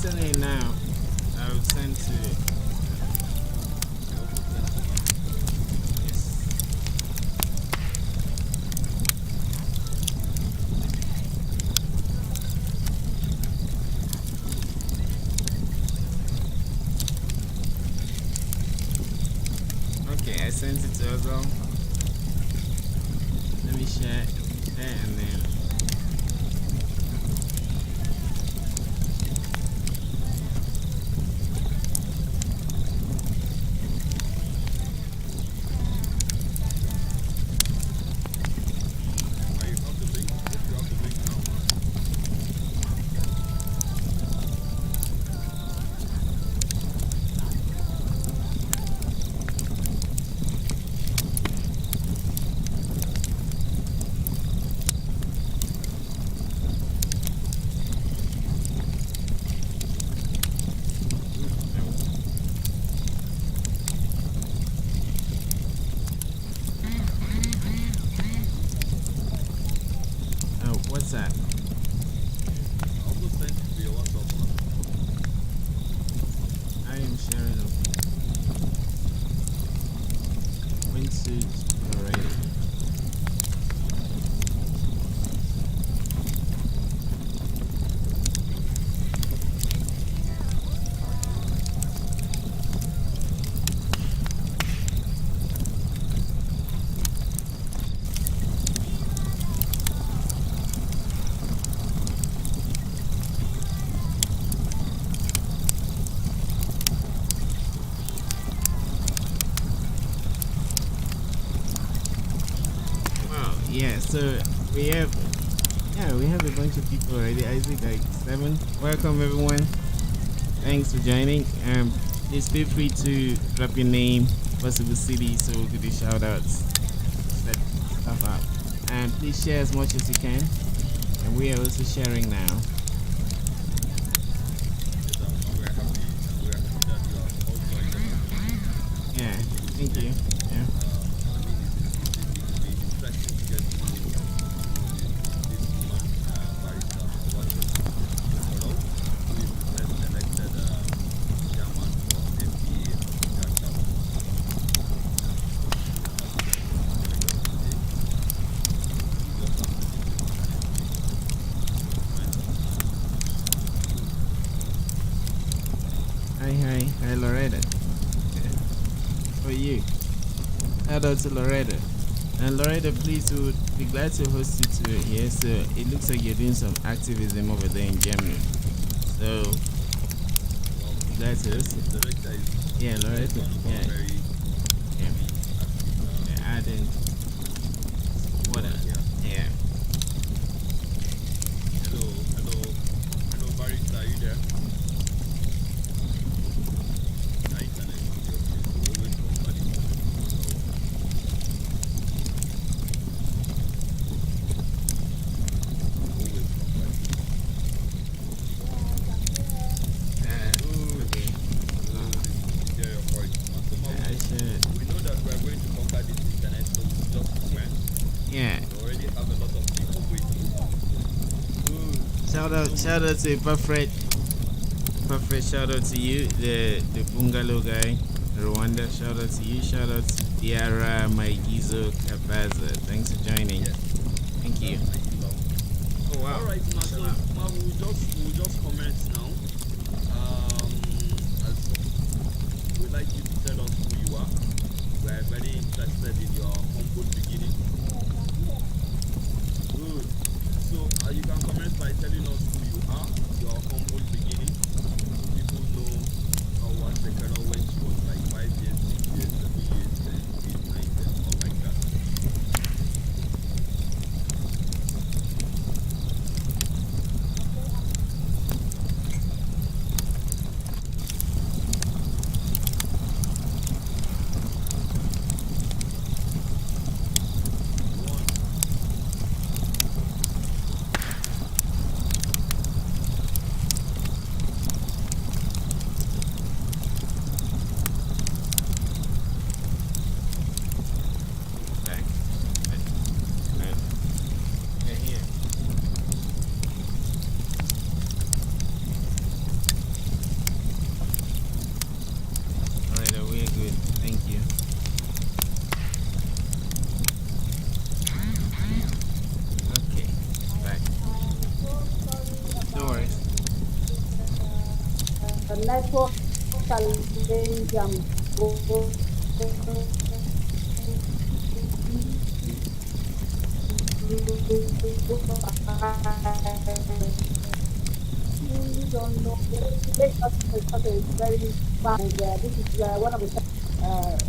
sending it now. I'll send to. Yes. Okay, I sent it to us all. Let me share and then. What's that? I am sharing them. Windsuits already. Yeah, so we have a bunch of people already. I think like 7. Welcome everyone. Thanks for joining. Please feel free to drop your name, possible city, so we could do shout outs, set stuff up. And please share as much as you can. And we are also sharing now. Yeah, thank you. Yeah. Hi Loretta. For you. Shout out to Loretta. And Loretta, please, we would be glad to host you to here. So it looks like you're doing some activism over there in Germany. So glad to host you. Yeah, Loretta. Yeah. Adding water. Yeah. Hello, Barrister, are you there? Shout out to Perfect shout out to you, the bungalow guy, Rwanda, shout out to you, shout out to Diara Maigizo Kabaza. Thanks for joining. Yes. Thank you. Oh wow. Alright, so we'll just comment now. As we'd like you to tell us who you are. We're very interested in your humble beginning. Good. So you can comment by telling us who you are, your humble beginning. So people know Hauwa Shekarau when she was like 5 years, 6 years, 7 years, 10, 8, 9, 10, all like that. network challenge I'm going don't know. Lagos is such a very bad. And, this is one of the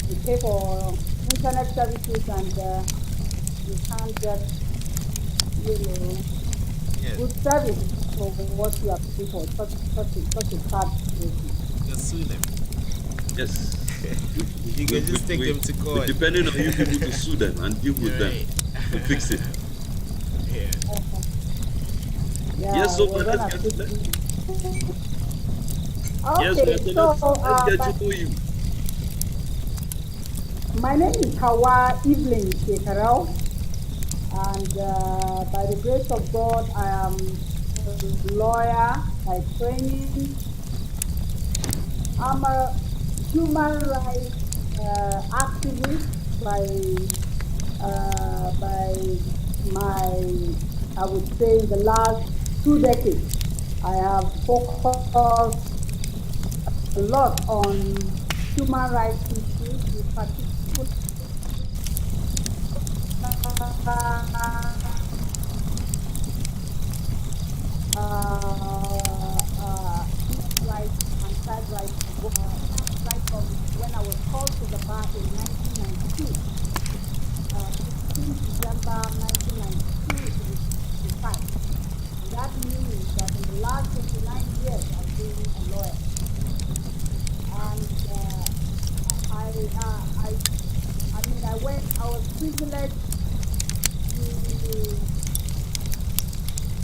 we pay for internet services and you can't get Yes. good service for what you are paying for. Such a sad situation. Just sue them. Yes. You can just take them to We're court. depending on you people to sue them and deal with them Right. to fix it. Yeah. Yeah, Yes, so we're let's gonna get fix let, it. yes, Okay, so so let's get to know you. my name is Hauwa Shekarau, and by the grace of God, I am a lawyer by training. I'm a human rights activist by my, I would say, in the last 2 decades. I have focused a lot on human rights issues, in particular rights and child rights, right from when I was called to the bar in 1992, 16 December 1992 to be precise. And that means that in the last 59 years I've been a lawyer. And I was privileged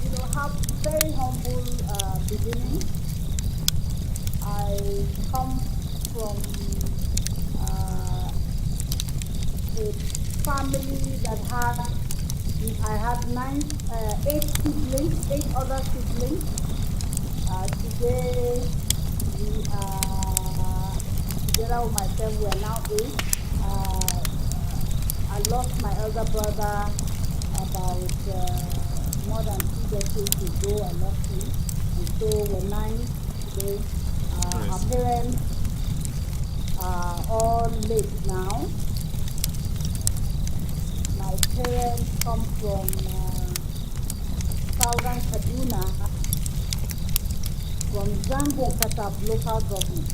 to have very humble beginnings. I come from a family that I had 8 other siblings. Today, we are together with myself. We are now 8. I lost my elder brother about more than 2 decades ago. I lost him, and so we're 9 today. Our parents are all late now. My parents come from southern Kaduna, from Zango Katab local government.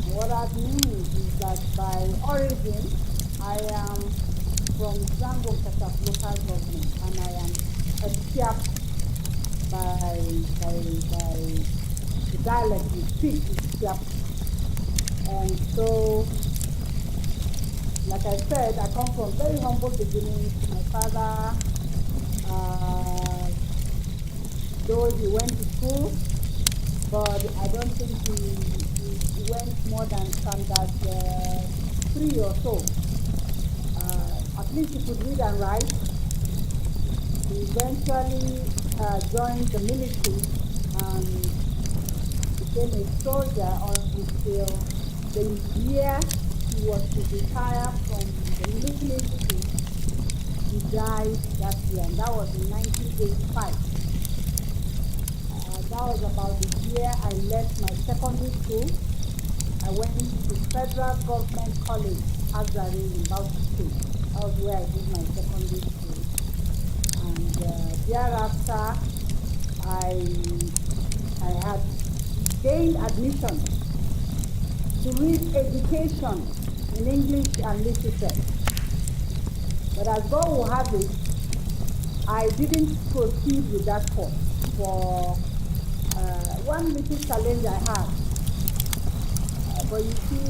And what that means is that by origin, I am from Zango Katab local government, and I am a Tiap by the dialect we speak is Tiap. And so, like I said, I come from very humble beginnings. My father, though he went to school, but I don't think he went more than standard 3 or so. At least he could read and write. He eventually joined the military and became a soldier until the year he was to retire from the military. He died that year, and that was in 1985. That was about the year I left my secondary school. I went to Federal Government College, Azari in Bauchi State. That was where I did my secondary school. And thereafter, I had gained admission to read education in English and literature. But as God will have it, I didn't proceed with that course for one little challenge I had. But you see,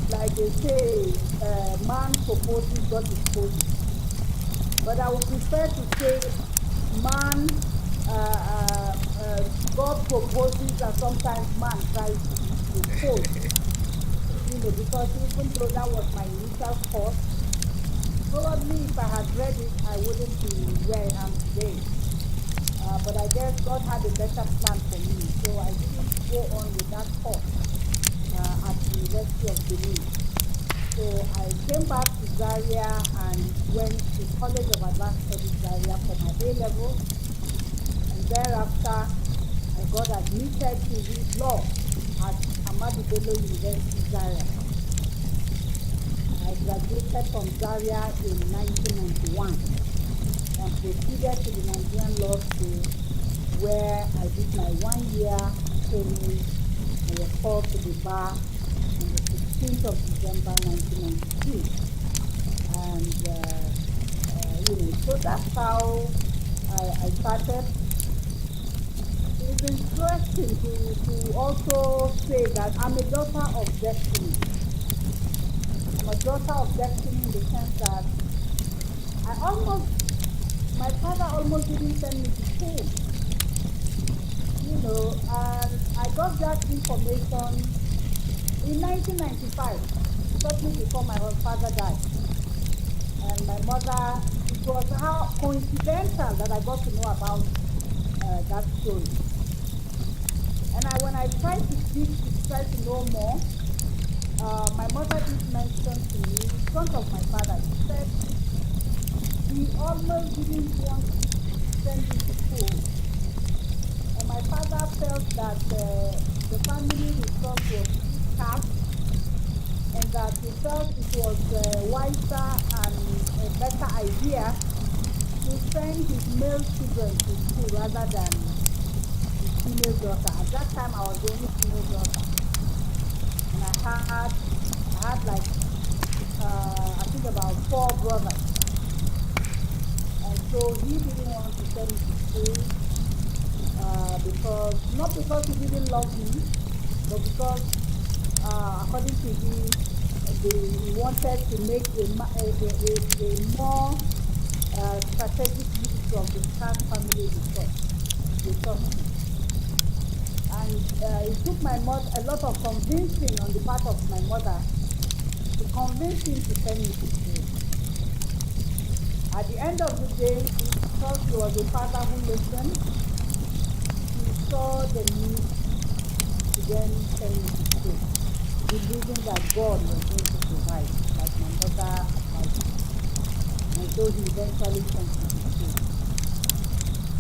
like they say, man proposes, God disposes. But I would prefer to say God proposes and sometimes man tries to dispose. Because even though that was my initial course, probably if I had read it, I wouldn't be where I am today. But I guess God had a better plan for me, so I didn't go on with that course at the University of Benin. So I came back to Zaria and went to College of Advanced Studies Zaria for my A-level. And thereafter, I got admitted to read law at Ahmadu Bello University, Zaria. I graduated from Zaria in 1991 and proceeded to the Nigerian Law School, where I did my 1-year training and was called to the bar on the 16th of December 1992. And, so that's how I started. It's interesting to also say that I'm a daughter of destiny. I'm a daughter of destiny in the sense that my father almost didn't send me to school, and I got that information in 1995, shortly before my father died. And my mother, it was how coincidental that I got to know about that story. And when I tried to know more, my mother did mention to me in front of my father. She said he almost didn't want to send me to school. And my father felt that the family resource was scarce, and that he felt it was wiser and a better idea to send his male children to school rather than his female daughter. At that time, I was the only female daughter, and I had like I think about 4 brothers, and so he didn't want to send me to school not because he didn't love me, but because according to him, he wanted to make a more strategic use of the Star family resources. And it took my mother a lot of convincing on the part of my mother to convince him to send me to school. At the end of the day, because he was a father who listened, he saw the need to then send me to school, believing that God was going to provide, like my mother advised me. And so he eventually sent me to school.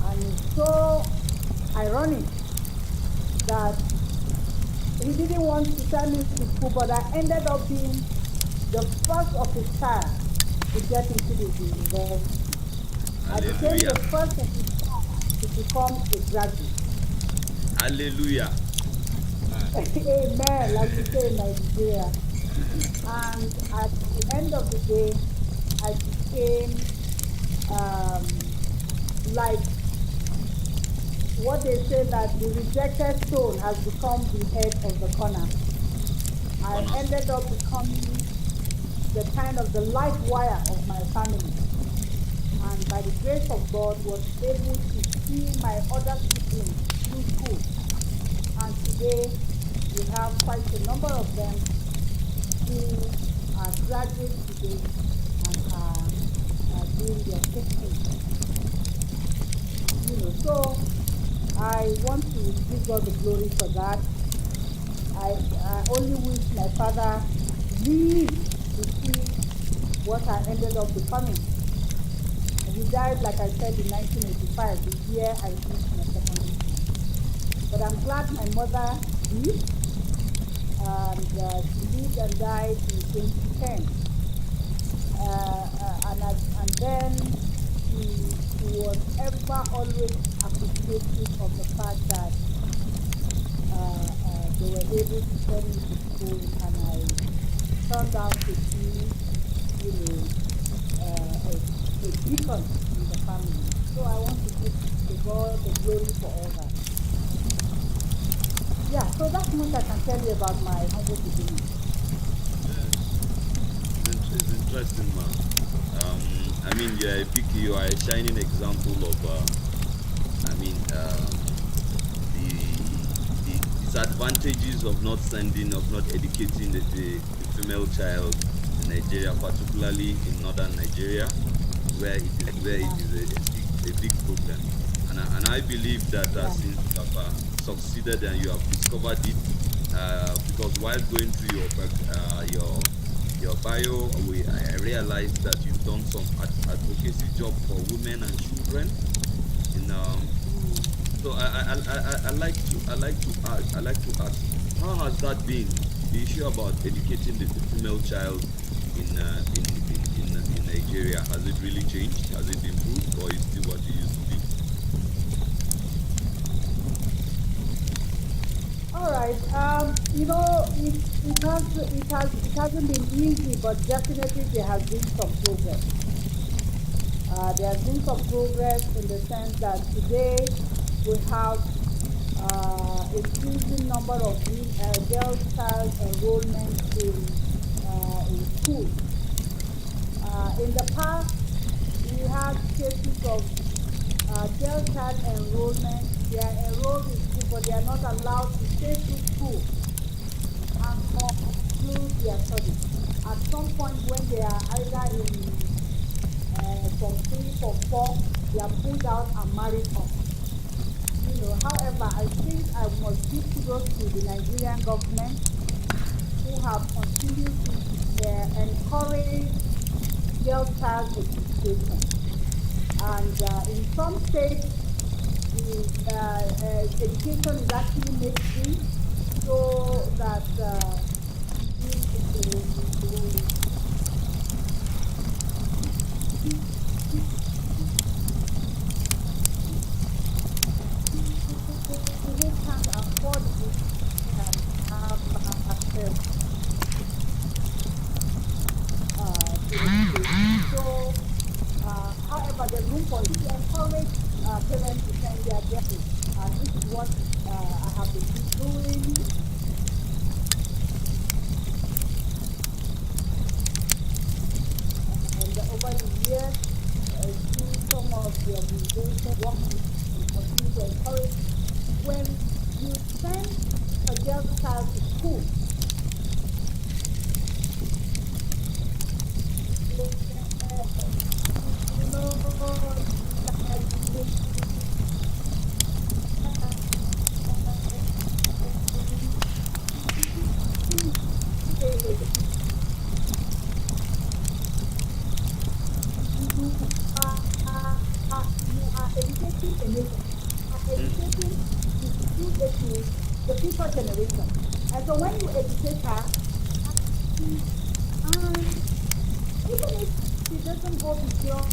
And it's so ironic that he didn't want to send me to school, but I ended up being the first of his child to get into the university. I became the first of his child to become a graduate. Hallelujah. Amen, like we say in Nigeria. And at the end of the day, I became like what they say, that the rejected stone has become the head of the corner. I ended up becoming the kind of the life wire of my family. And by the grace of God, was able to see my other siblings through school. And today, we have quite a number of them who are graduates today and are doing their teaching. So I want to give God the glory for that. I only wish my father lived to see what I ended up becoming. And he died, like I said, in 1985, the year I finished my secondary school. But I'm glad my mother lived, and she lived and died in 2010. And then she was ever always appreciative of the fact that they were able to send me to school, and I turned out to be, a beacon in the family. So I want to give to God the glory for all that. Yeah, so that's much I can tell you about my humble beginning. It's interesting, man. You are a shining example of, the disadvantages of not educating the female child in Nigeria, particularly in northern Nigeria, where it is a big problem. And I believe that since you have succeeded and you have discovered it, because while going through your bio, I realized that you've done some advocacy job for women and children. So I like to ask, how has that been? The issue about educating the female child in Nigeria, has it really changed? Has it improved, or is still what it used to be? All right. It hasn't been easy, but definitely there has been some progress. There has been some progress in the sense that today we have increasing number of girls child enrollment in school. In the past, we had cases of girl child enrollment. They are enrolled in school, but they are not allowed to stay through school and conclude their studies. At some point, when they are either in from three, from four, they are pulled out and married off. However, I think I must give kudos to the Nigerian government who have continued to encourage girl child education. And in some states, the education is actually made free so that who can't afford it can have access to education. So, however, there's room for it to encourage parents to send their children. And this is what I have been doing. And over the years, through some of the organizations working and continue to encourage, when you send a girl child to school, you know, you are educating a nation. You are Mm. educating the future generation. And so when you educate her, and even if she doesn't go beyond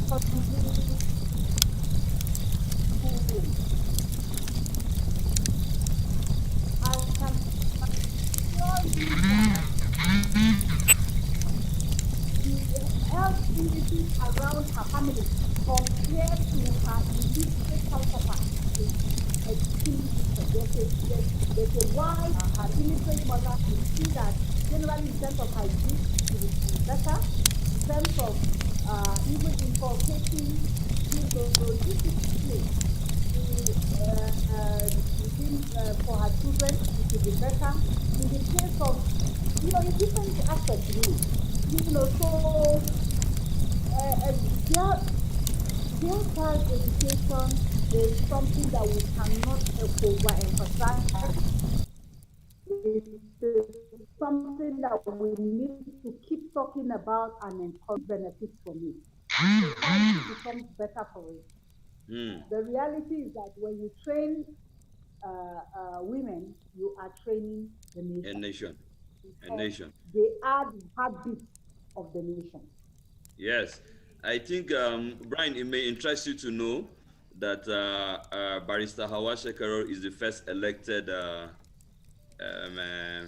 secondary school, I can assure you that the health indices around her family compared to her immediate counterpart is extremely different. There's a wide, her illiterate mother, you see that generally in terms of hygiene, she will be better. In terms of even inculcating, discipline for her children, it will be better. In the case of, in different aspects, really. So uh, girl, girl child education is something that we cannot overemphasize. It's something that we need to keep talking about and encourage benefits from it. Society becomes better for it. Mm. The reality is that when you train women, you are training the A nation nation. A because nation. they are the heartbeat of the nation. Yes, I think, Brian, it may interest you to know that Barrister Hauwa Shekarau is the first elected um, uh,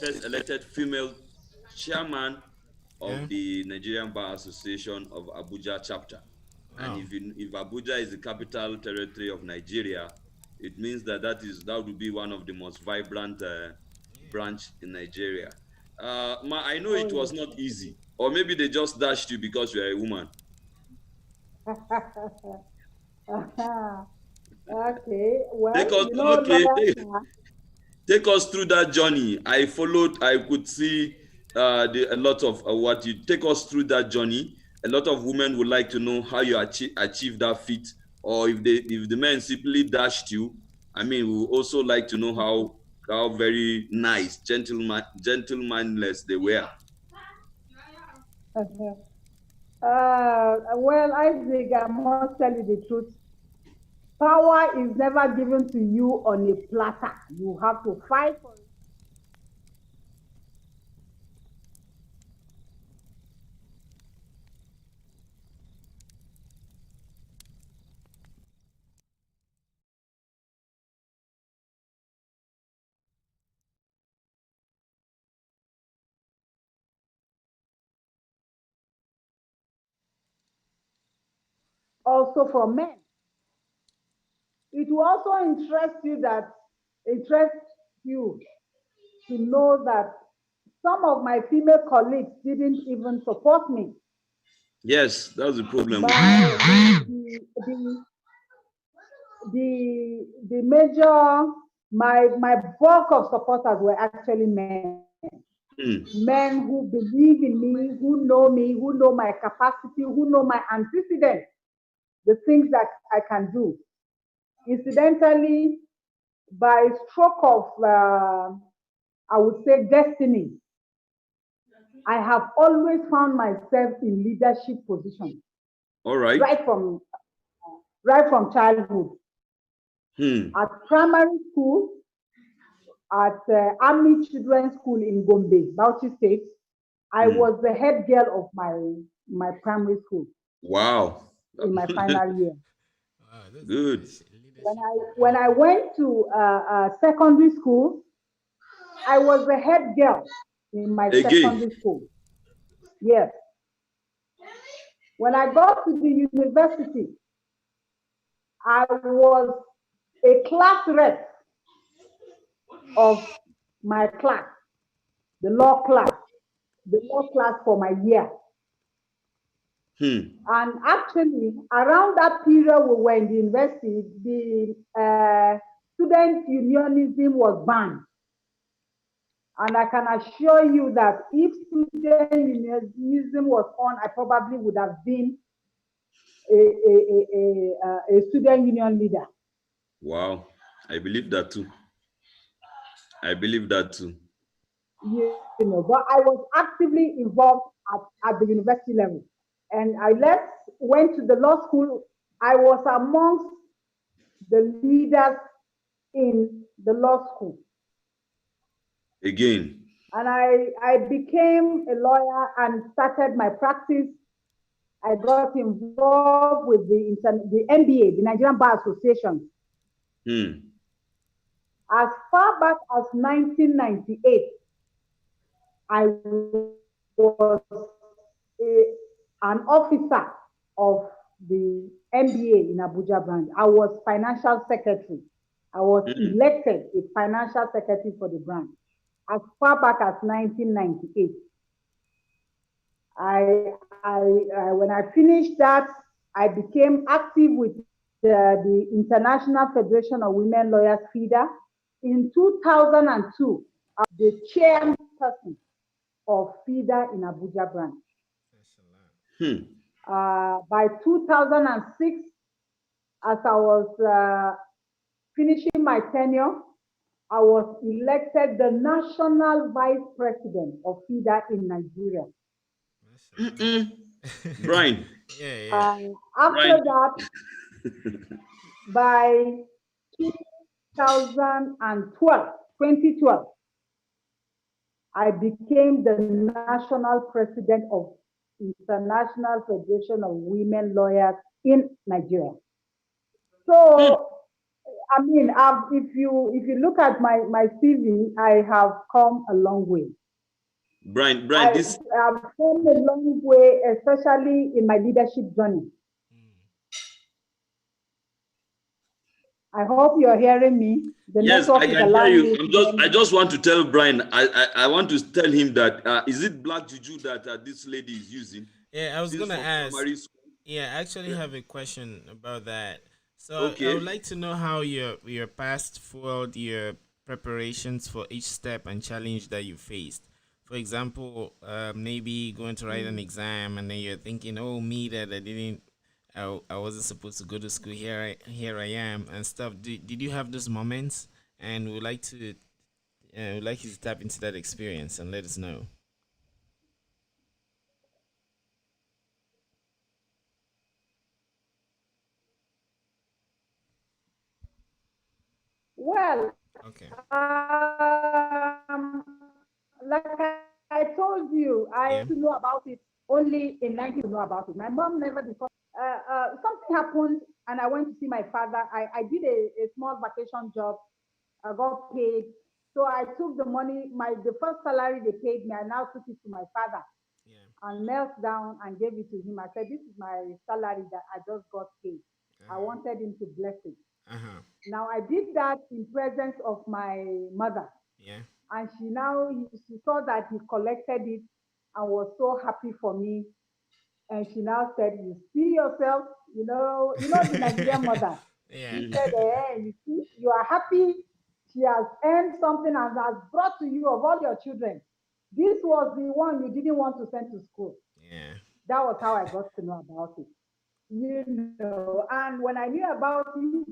first elected female chairman Yeah. of the Nigerian Bar Association of Abuja chapter. And Wow. if Abuja is the capital territory of Nigeria, it means that would be one of the most vibrant branch in Nigeria. I know Oh it was not easy, or maybe they just dashed you because you are a woman. yes. Okay. Well, Take us, okay, lawyers are. take us through that journey. I followed. I could see a lot of what you take us through that journey. A lot of women would like to know how you achieve that feat, or if the men simply dashed you. I mean, we would also like to know how very nice, gentlemanless they were. Well, Isaac, I must tell you the truth. Power is never given to you on a platter. You have to fight for it. Also from men. It will also interest you to know that some of my female colleagues didn't even support me. Yes, that's the problem with My the major my bulk of supporters were actually men. Hmm. Men who believe in me, who know my capacity, who know my antecedents, the things that I can do. Incidentally, by stroke of, I would say, destiny, I have always found myself in leadership positions All right. right from right from childhood. Hmm. At primary school, at Army Children's School in Gombe, Bauchi State, I Hmm. was the head girl of my primary school Wow. in my final year. Wow, that's Good. leadership is When I powerful. went to secondary school, I was the head girl in my Again. secondary school. Yes. When I got to the university, I was a class rep of my class, the law class, the law class for my year. Hmm. And actually, around that period we were in the university, the student unionism was banned. And I can assure you that if student unionism was on, I probably would have been a student union leader. Wow. I believe that too. I believe that too. But I was actively involved at the university level. And went to the law school. I was amongst the leaders in the law school. Again. And I became a lawyer and started my practice. I got involved with the NBA, the Nigerian Bar Association, Hmm. as far back as 1998. I was a, an officer of the NBA in Abuja branch. I was financial secretary. I was Hmm. elected a financial secretary for the branch as far back as 1998. When I finished that, I became active with the International Federation of Women Lawyers (FIDA). In 2002, the chairperson of FIDA in Abuja branch. That's a lot. Hmm. By 2006, as I was finishing my tenure, I was elected the national vice president of FIDA in Nigeria. That's a lot. Mm-mm. Brian. Yeah, yeah. After Brian. that, by 2012, 2012, I became the national president of International Federation of Women Lawyers in Nigeria. Hmm. So, I mean, if you look at my CV, I have come a long way. Brian, this I've come a long way, especially in my leadership journey. Mm. I hope you're hearing me. The yes, I network is can hear allowing you. you to hear I me. just want to tell Brian, I want to tell him that is it black juju that this lady is using Yeah, I was since gonna from ask. primary school? Yeah, I actually Yeah. have a question about that. So I would Okay. like to know how your past followed your preparations for each step and challenge that you faced. For example, maybe going to write an Mm. exam and then you're thinking, "Oh, me that I didn't, I wasn't supposed to go to school. Here I am," and stuff. Did you have those moments? And would like you to tap into that experience and let us know. Well, Okay. like I told you, I used to Yeah. know about it only in 19 to know about it. My mom never discussed. Something happened, and I went to see my father. I did a small vacation job. I got paid. So I took the money, the first salary they paid me, I now took it to my father Yeah. and knelt down and gave it to him. I said, "This is my salary that I just got paid." I Uh-huh. wanted him to bless it. Uh-huh. Now I did that in presence of my mother, Yeah. and she saw that he collected it and was so happy for me. And she now said, "You see yourself, the Nigerian mother." Yeah. She said, "You see, you are happy. She has earned something and has brought to you of all your children. This was the one you didn't want to send to school." Yeah. That was how I got to know about it. And when I knew about it,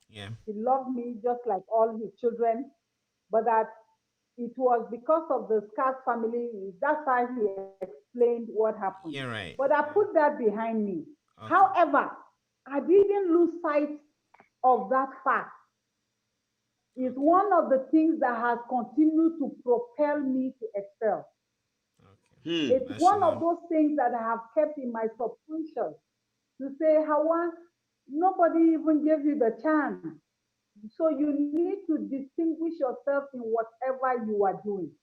Yeah. he loved me just like all his children, but that it was because of the scarce family. That's why he explained what happened. Yeah, right. But I Yeah. put that behind me. Okay. However, I didn't lose sight of that fact. It's Okay. one of the things that has continued to propel me to excel. Okay. Hmm. It's one of Mashallah. those things that I have kept in my subconscious to say, Hawa, nobody even gave you the chance. So you need to distinguish yourself in whatever you are doing.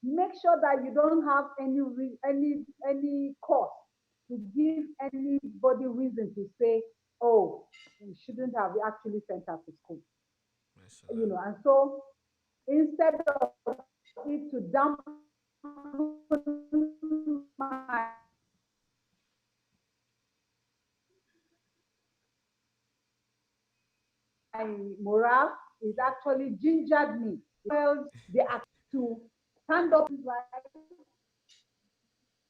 Make sure that you don't have any cause to give anybody reason to say, oh, we shouldn't have actually sent her to school. Mashallah. And so instead of it to dampen my morale, is actually gingered me. Well, they are to stand up right,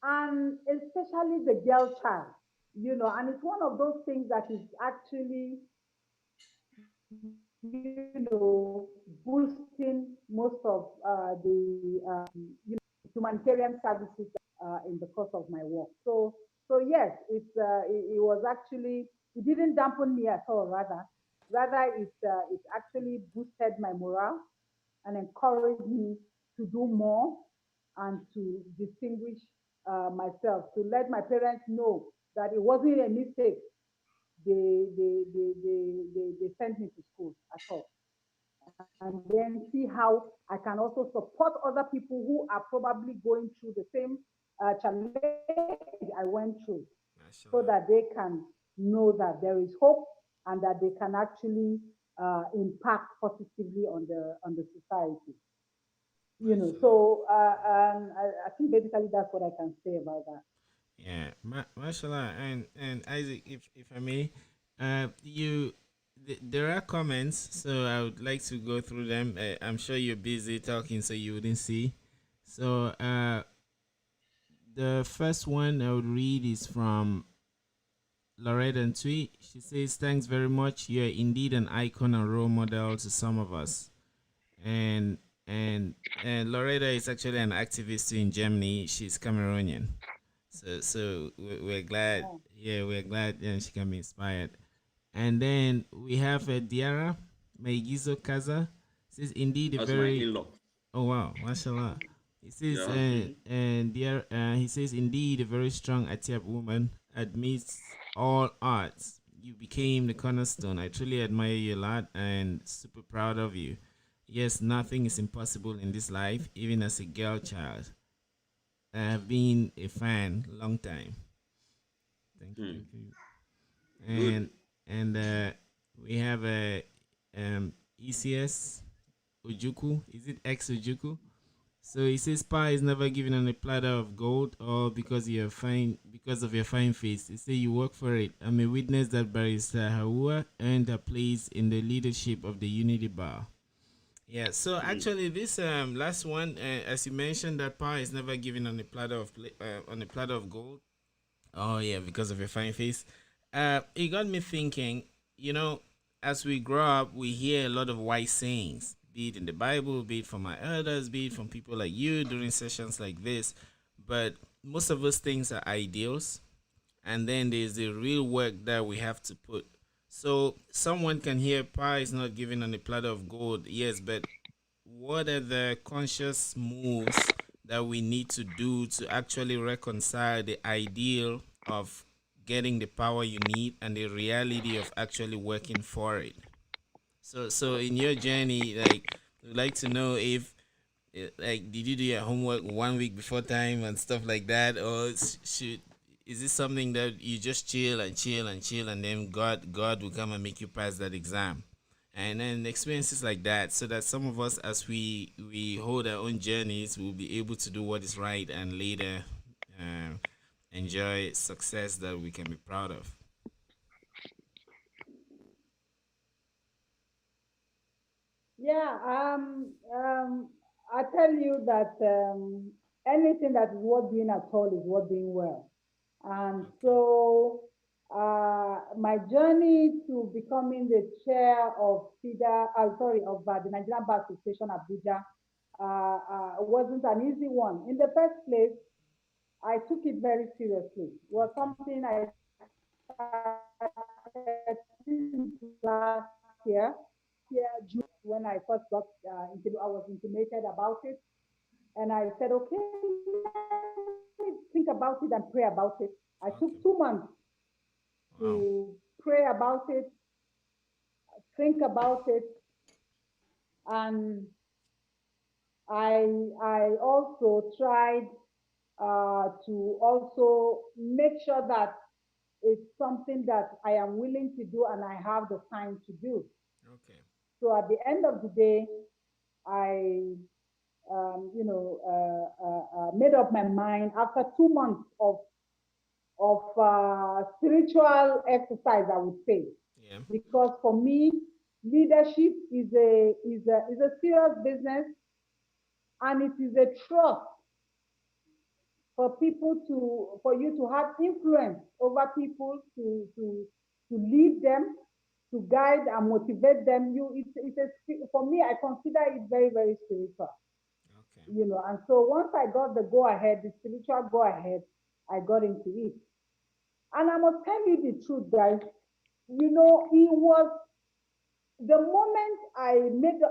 and especially the girl child, and it's one of those things that is actually, boosting most of the humanitarian services in the course of my work. So yes, it was actually, it didn't dampen me at all. Rather it actually boosted my morale and encouraged me to do more and to distinguish myself, to let my parents know that it wasn't a mistake. They sent me to school at all. And then see how I can also support other people who are probably going through the same challenge I went through, so Mashallah. that they can know that there is hope and that they can actually impact positively on the society. Mashallah. So I think basically that's what I can say about that. Yeah, mashallah, and Isaac, if I may, there are comments, so I would like to go through them. I'm sure you're busy talking, so you wouldn't see. So, the first one I would read is from Loretta and Tweet. She says, "Thanks very much. You're indeed an icon and role model to some of us." And and Loretta is actually an activist in Germany. She's Cameroonian. So we're glad. Oh, Yeah, we're glad she can be inspired. And then we have Diara Maigizo Kaza. Says indeed a That's my very, in-law. oh wow, mashallah. He says Yeah. and dear he says indeed a very strong Atiab woman admits all odds. You became the cornerstone. I truly admire you a lot and super proud of you. Yes, nothing is impossible in this life, even as a girl child. I have been a fan long time. Thank you, Hmm. thank you. Good. And we have a ECS Ojuku. Is it X Ojuku? So he says power is never given on a platter of gold or because of your fine face. He says you work for it. I'm a witness that Barrister Hauwa earned her place in the leadership of the Unity Bar. Yeah, so actually this last one, as you mentioned, that power is never given on a platter of on a platter of gold. Oh yeah, because of your fine face. It got me thinking. You know, as we grow up, we hear a lot of wise sayings, be it in the Bible, be it from our elders, be it from people like you during sessions like this. But most of those things are ideals, and then there's the real work that we have to put. So someone can hear power is not given on a platter of gold. Yes, but what are the conscious moves that we need to do to actually reconcile the ideal of getting the power you need and the reality of actually working for it? So in your journey, like, we'd like to know if, like, did you do your homework 1 week before time and stuff like that, or should is this something that you just chill and chill and chill, and then God will come and make you pass that exam, and then experiences like that, so that some of us, as we hold our own journeys, will be able to do what is right and later um, enjoy success that we can be proud of. Yeah, I tell you that anything that is worth doing at all is worth doing well. And Okay. so my journey to becoming the chair of the Nigerian Bar Association Abuja wasn't an easy one. In the first place, I took it very seriously. It was Okay. something I started since last year, June, when I first I was intimated about it. And I said, okay, let me think about it and pray about it. I Okay. took 2 months Wow. to pray about it, think about it, and I also tried to also make sure that it's something that I am willing to do and I have the time to do. Okay. So at the end of the day, I, made up my mind after 2 months of spiritual exercise, I would say, Yeah. because for me, leadership is a serious business, and it is a trust for you to have influence over people, to lead them, to guide and motivate them. For me, I consider it very, very spiritual. Okay. And so once I got the go ahead, the spiritual go ahead, I got into it. And I must tell you the truth, guys. It was the moment I made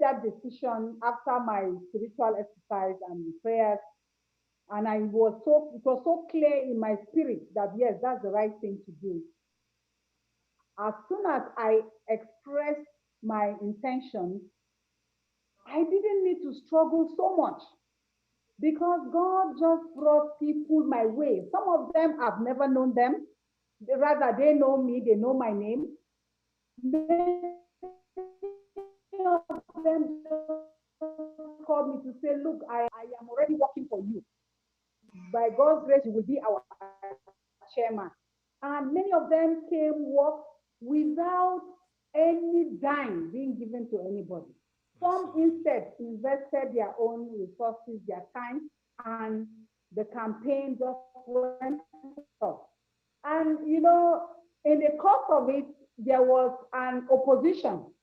that decision after my spiritual exercise and prayers, and it was so clear in my spirit that yes, that's the right thing to do. As soon as I expressed my intention, I didn't need to struggle so much, because God just brought people my way. Some of them I've never known them. Rather, they know me, they know my name. Many of them just called me to say, look, I am already working for you. By God's grace, you will be our chairman. And many of them came work without any dime being given to anybody. Some Absolutely. instead invested their own resources, their time, and the campaign just went off. And in the course of it, there was an opposition.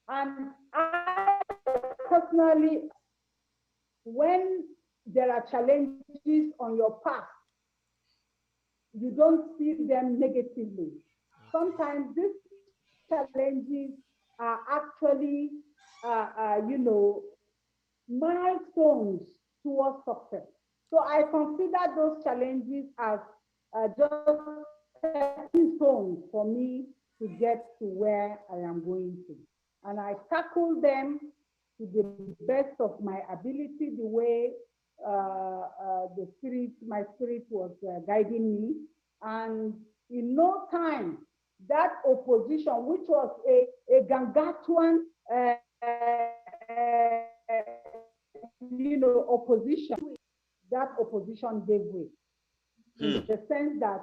And I personally, when there are challenges on your path, you don't see them negatively. Okay. Sometimes these challenges are actually, milestones towards success. So I consider those challenges as just stepping stones for me to get to where I am going to. And I tackle them to the best of my ability, the way my spirit was guiding me. And in no time, that opposition, which was a Gangatuan, opposition, that opposition gave way, in Hmm. the sense that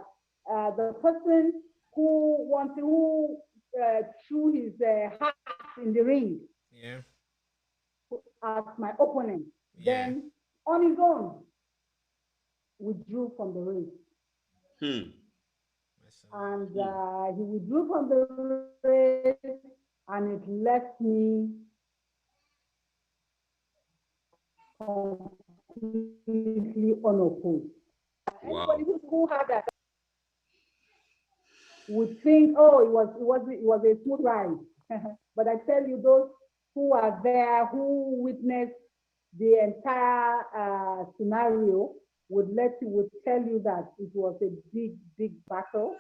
the person who threw his hat in the ring Yeah. as my opponent, Yeah. then on his own withdrew from the race. Hmm. Absolutely. And Hmm. he withdrew from the race, and it left me completely unopposed. Anybody Wow. who had that, would think, oh, it was a smooth ride. But I tell you, those who are there, who witnessed the entire scenario, would tell you that it was a big battle,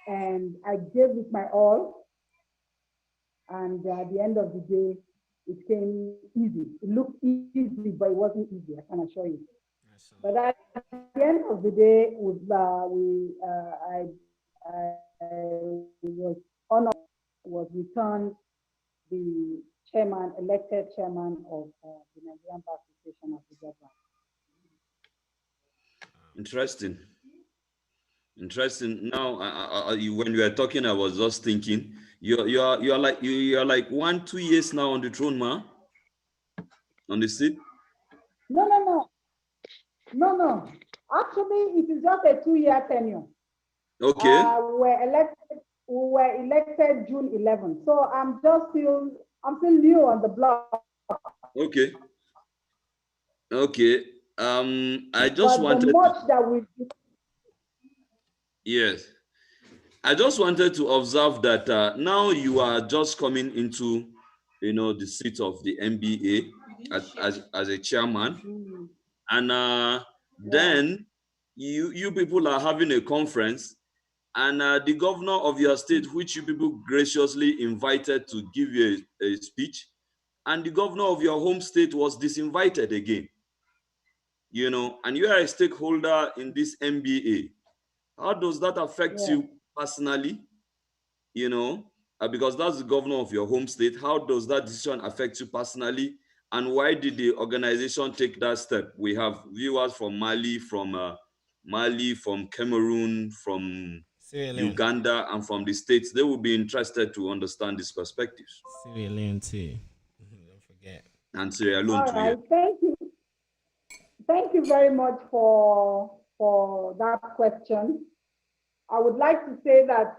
and I gave it my all. And at the end of the day, it came easy. It looked easy, but it wasn't easy, I can assure you. But at the end of the day, I was honored, was returned the elected chairman of the Nigerian Bar Association of the Government. Interesting. Interesting. Now, when you were talking, I was just thinking, you're like 1-2 years now on the throne, ma, on the seat. No. Actually, it is just a 2-year tenure. Okay. We were elected June 11th. So I'm still new on the block. Okay. Okay. I just wanted yes. I just wanted to observe that now you are just coming into, the seat of the MBA as a chairman, and then you people are having a conference, and the governor of your state, which you people graciously invited to give you a speech, and the governor of your home state was disinvited again. And you are a stakeholder in this MBA. How does that affect you personally? Because that's the governor of your home state. How does that decision affect you personally? And why did the organization take that step? We have viewers from Mali, from Cameroon, from Uganda, and from the States. They will be interested to understand these perspectives. Sierra Leone too. Don't forget. And Sierra Leone too. Right. Thank you. Thank you very much for that question. I would like to say that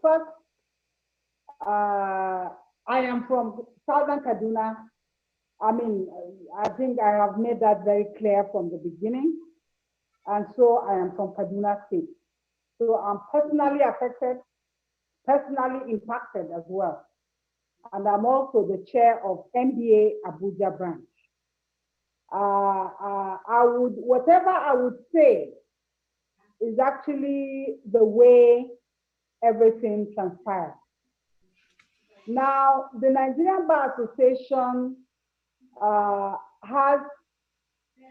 first, I am from Southern Kaduna. I think I have made that very clear from the beginning. And so I am from Kaduna State. So I'm personally affected, personally impacted as well. And I'm also the chair of MBA Abuja branch. Whatever I would say is actually the way everything transpired. Now, the Nigerian Bar Association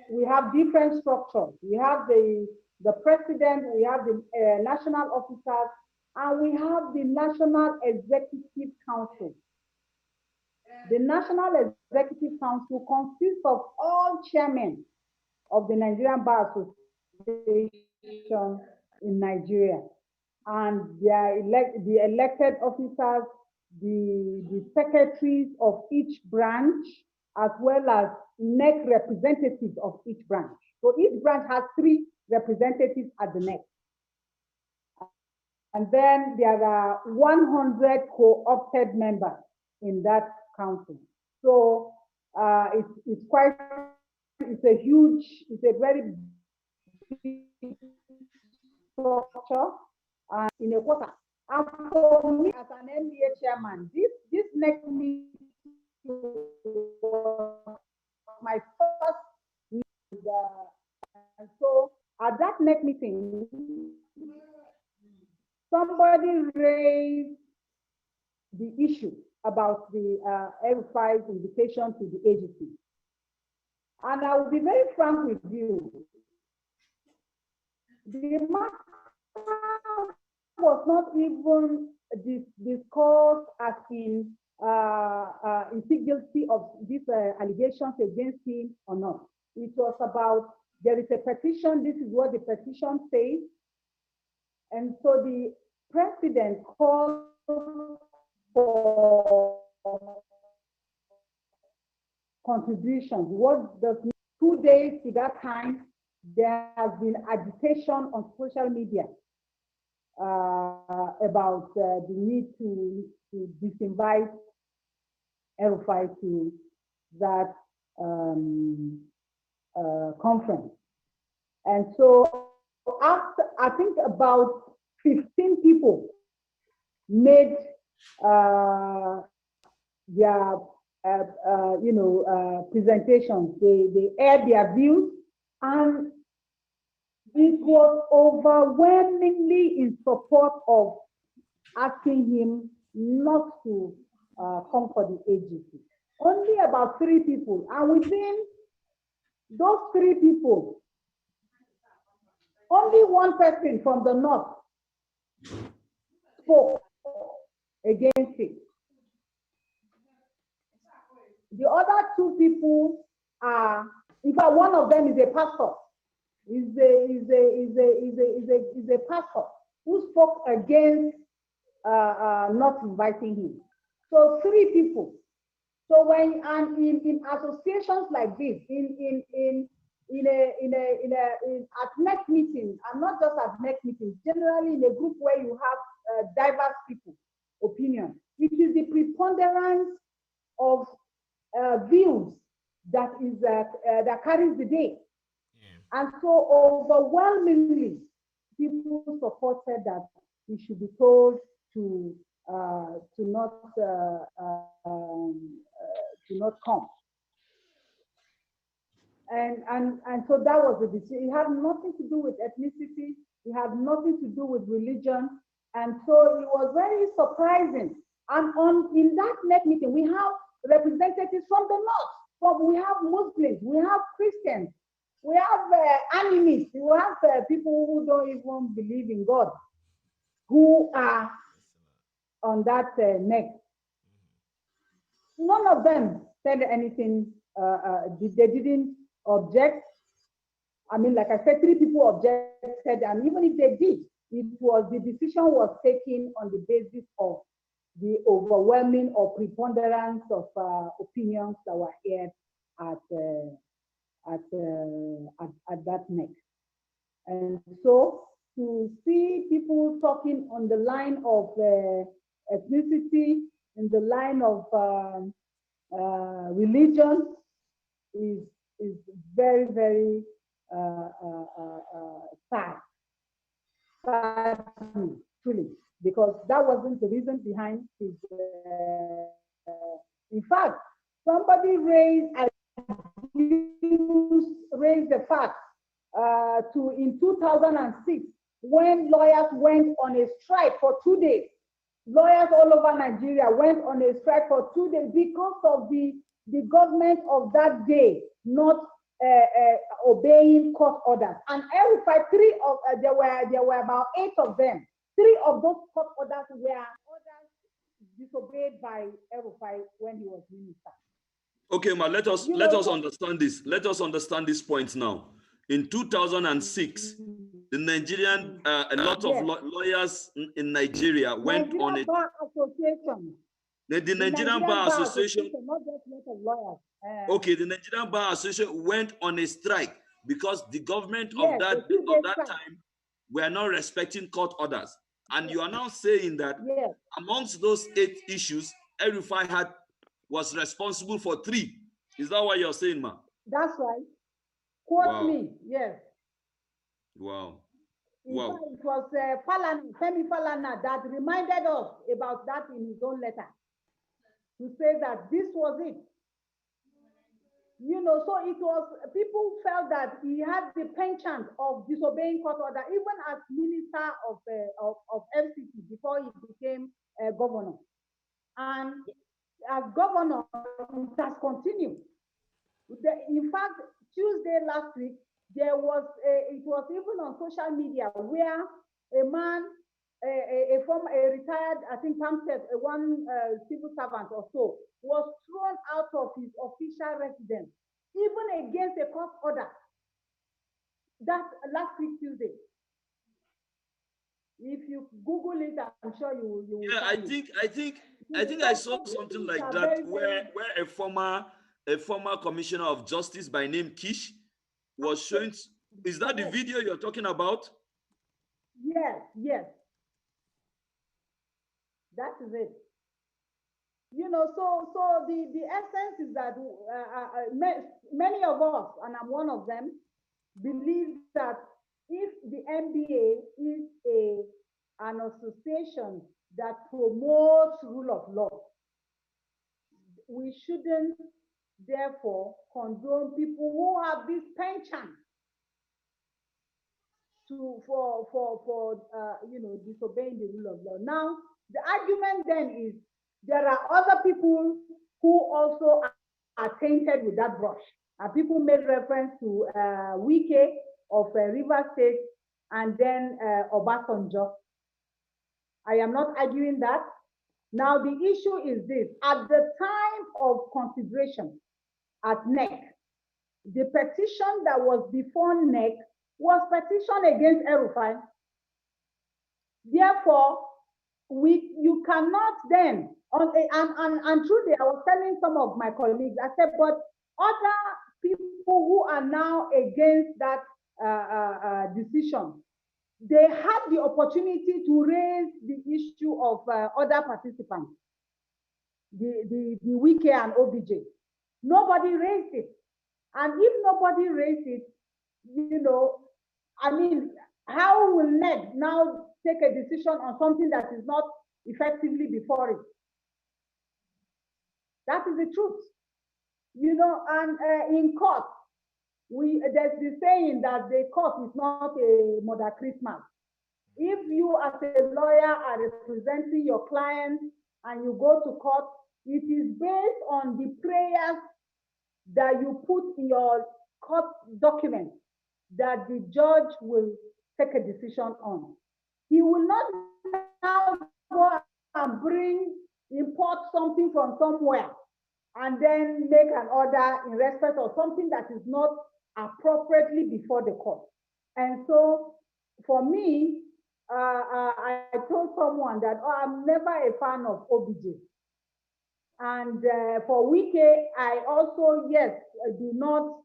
we have different structures. We have the president, we have the national officers, and we have the National Executive Council. The National Executive Council consists of all chairmen of the Nigerian Bar Association in Nigeria, and the elected officers, the secretaries of each branch, as well as NEC representatives of each branch. So each branch has 3 representatives at the NEC. And then there are 100 co-opted members in that council. So it's a very big structure in a quarter. And for me as an MBA chairman, this next meeting was my first meeting. And so at that next meeting, somebody raised the issue about the L5's invitation to the agency. And I will be very frank with you. The matter was not even discussed as in is he guilty of these allegations against him or not. It was about, there is a petition, this is what the petition says. And so the president called for contributions. What does 2 days to that time, there has been agitation on social media about the need to disinvite El-Rufai to that conference. And so after, I think about 15 people made their presentations. They aired their views, and it was overwhelmingly in support of asking him not to come for the AGC. Only about 3 people, and within those 3 people, only one person from the north spoke against it. The other 2 people are, in fact, one of them is a pastor. Is a pastor who spoke against not inviting him. So 3 people. So when and in associations like this, at next meetings, and not just at next meetings, generally in a group where you have diverse people opinion, it is the preponderance of views that carries the day. Yeah. And so overwhelmingly, people supported that he should be told to not come. And so that was the decision. It had nothing to do with ethnicity. It had nothing to do with religion. And so it was very surprising. And in that next meeting, we have representatives from the north. We have Muslims, we have Christians, we have animists, we have people who don't even believe in God, who are on that neck. None of them said anything. They didn't object. I mean, like I said, 3 people objected, and even if they did, the decision was taken on the basis of the overwhelming or preponderance of opinions that were aired at that neck. And so to see people talking on the line of ethnicity, in the line of religion, is very, very sad, truly, because that wasn't the reason behind his. In fact, somebody raised the fact in 2006, when lawyers went on a strike for 2 days. Lawyers all over Nigeria went on a strike for 2 days because of the government of that day not obeying court orders. And there were about 8 of them. 3 of those court orders were orders disobeyed by El-Rufai when he was minister. Okay, Ma, let us understand this. Let us understand this point now. In 2006, the Nigerian, a lot of lawyers in Nigeria went on a Bar Association. The Nigerian Bar Association, not just a lot of lawyers. Okay, the Nigerian Bar Association went on a strike because the government of that time were not respecting court orders. And you are now saying that amongst those 8 issues, El-Rufai was responsible for 3. Is that what you're saying, Ma? That's right. Quote me, yes. Wow. Wow. It was Femi Falana that reminded us about that in his own letter, to say that this was it. So it was, people felt that he had the penchant of disobeying court order, even as minister of FCT before he became governor. And as governor, it has continued. In fact, Tuesday last week, it was even on social media where a man, a retired, I think, one civil servant or so, was thrown out of his official residence, even against a court order. That last week, Tuesday. If you Google it, I'm sure you will. Yeah, I think I saw something like that where a former commissioner of justice by name Kish was showing. Is that the video you're talking about? Yes. That is it. So the essence is that many of us, and I'm one of them, believe that if the NBA is an association that promotes rule of law. We shouldn't, therefore, condone people who have this penchant for disobeying the rule of law. Now, the argument then is there are other people who also are tainted with that brush. People made reference to Wike of River State and then Obasanjo. I am not arguing that. Now, the issue is this. At the time of consideration at NEC, the petition that was before NEC was petition against El-Rufai. Therefore, you cannot then, and truly, I was telling some of my colleagues, I said, but other people who are now against that decision, they had the opportunity to raise the issue of other participants, the Wike and OBJ. Nobody raised it. And if nobody raised it, how will NED now take a decision on something that is not effectively before it? That is the truth. And in court, there's the saying that the court is not a Mother Christmas. If you as a lawyer are representing your client and you go to court, it is based on the prayers that you put in your court document that the judge will take a decision on. He will not now go and import something from somewhere and then make an order in respect of something that is not appropriately before the court. And so for me, I told someone that, I'm never a fan of OBJ. And for Wike, I also, yes, do not,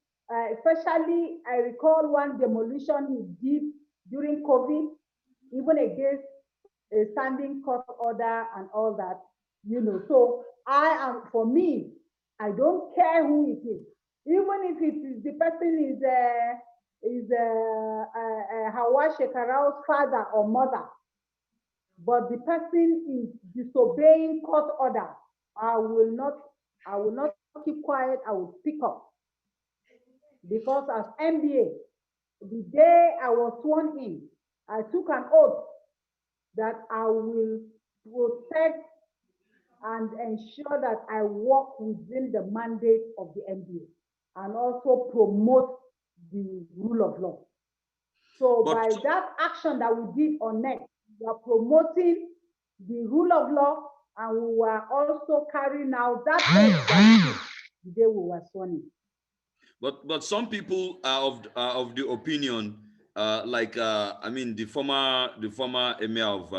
especially I recall one demolition he did during COVID, even against a standing court order and all that, So for me, I don't care who it is. Even if it is the person is Hauwa Shekarau's father or mother, but the person is disobeying court order, I will not keep quiet, I will speak up. Because as MBA, the day I was sworn in, I took an oath that I will protect and ensure that I work within the mandate of the MBA and also promote the rule of law. So by that action that we did on NET, we are promoting the rule of law, and we were also carrying out that oath the day we were sworn in. But some people are of the opinion, the former emir of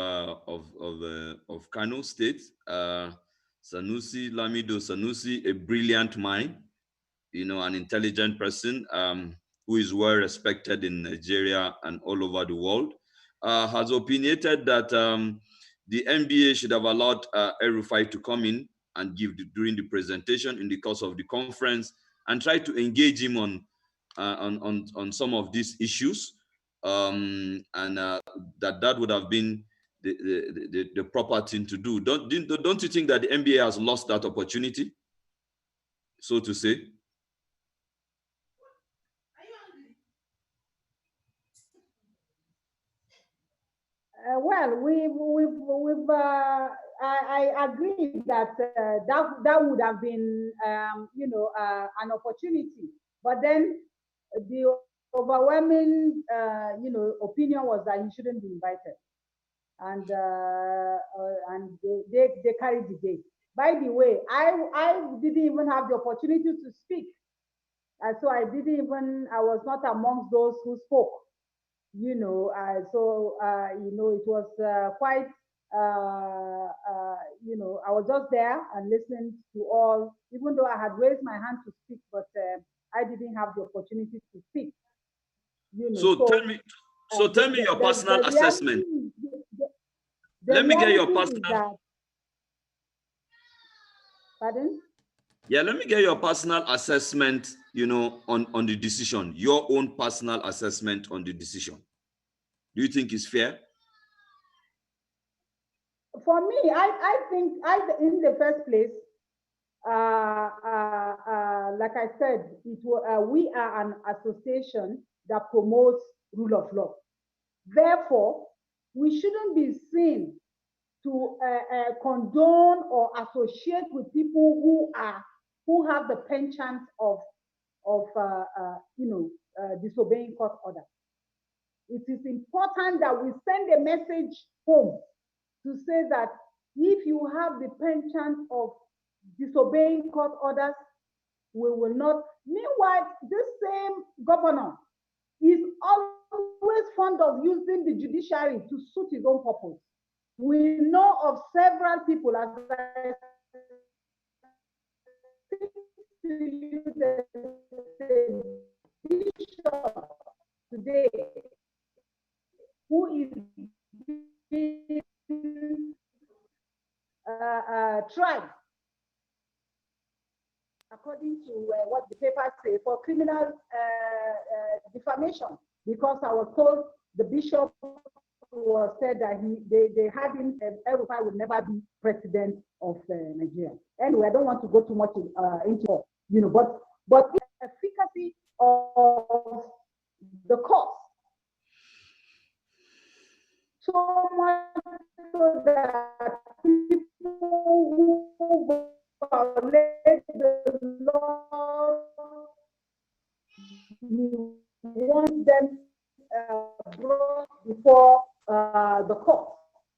Kano State, Sanusi Lamido Sanusi, a brilliant mind, an intelligent person who is well respected in Nigeria and all over the world, has opinionated that the NBA should have allowed El-Rufai to come in and give during the presentation in the course of the conference and try to engage him on some of these issues, and that would have been the proper thing to do. Don't you think that the NBA has lost that opportunity, so to say? I agree that that would have been, an opportunity. But then the overwhelming, opinion was that he shouldn't be invited, and they carried the day. By the way, I didn't even have the opportunity to speak, so I was not amongst those who spoke. It was quite, I was just there and listening to all, even though I had raised my hand to speak, but I didn't have the opportunity to speak. Tell me your personal assessment. Let me get your personal. Pardon? Yeah, let me get your personal assessment, on the decision, your own personal assessment on the decision. Do you think it's fair? For me, I think in the first place, like I said, we are an association that promotes rule of law. Therefore, we shouldn't be seen to condone or associate with people who have the penchant of disobeying court order. It is important that we send a message home to say that if you have the penchant of disobeying court orders, we will not. Meanwhile, this same governor is always fond of using the judiciary to suit his own purpose. We know of several people, as I today, who is being tried according to what the papers say for criminal defamation, because I was told the bishop was said that they had him, El-Rufai would never be president of Nigeria. Anyway, I don't want to go too much into but the efficacy of the court, so much so that people who violate the law, you want them brought before the court.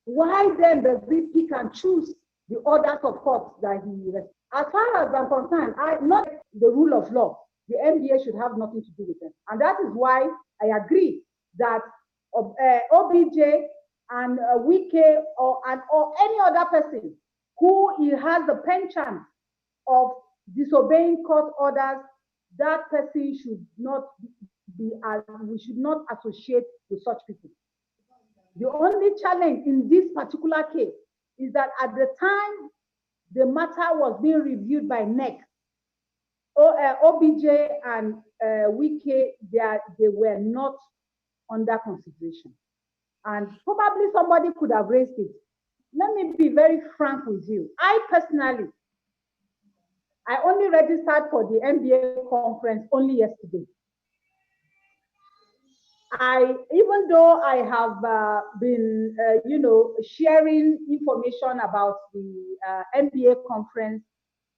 Why then does he pick and choose the orders of court that he? As far as I'm concerned, not the rule of law. The NBA should have nothing to do with them, and that is why I agree that OBJ and Wike or any other person who has the penchant of disobeying court orders, that person should not we should not associate with such people. The only challenge in this particular case is that at the time the matter was being reviewed by NEC, OBJ and Wike, they were not under consideration. And probably somebody could have raised it. Let me be very frank with you. I personally, I only registered for the NBA conference only yesterday. Even though I have been, sharing information about the NBA conference,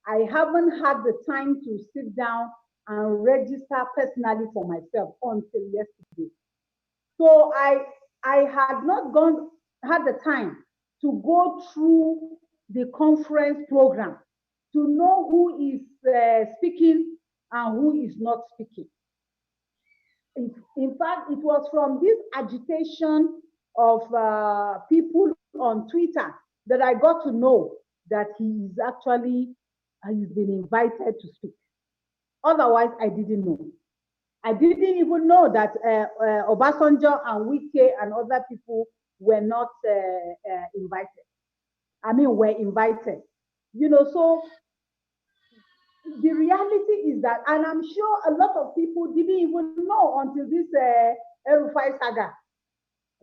I haven't had the time to sit down and register personally for myself until yesterday. So I had not had the time to go through the conference program to know who is speaking and who is not speaking. In fact, it was from this agitation of people on Twitter that I got to know that he's been invited to speak. Otherwise, I didn't know. I didn't even know that Obasanjo and Wike and other people were not invited. Were invited. So the reality is that, and I'm sure a lot of people didn't even know until this El-Rufai saga.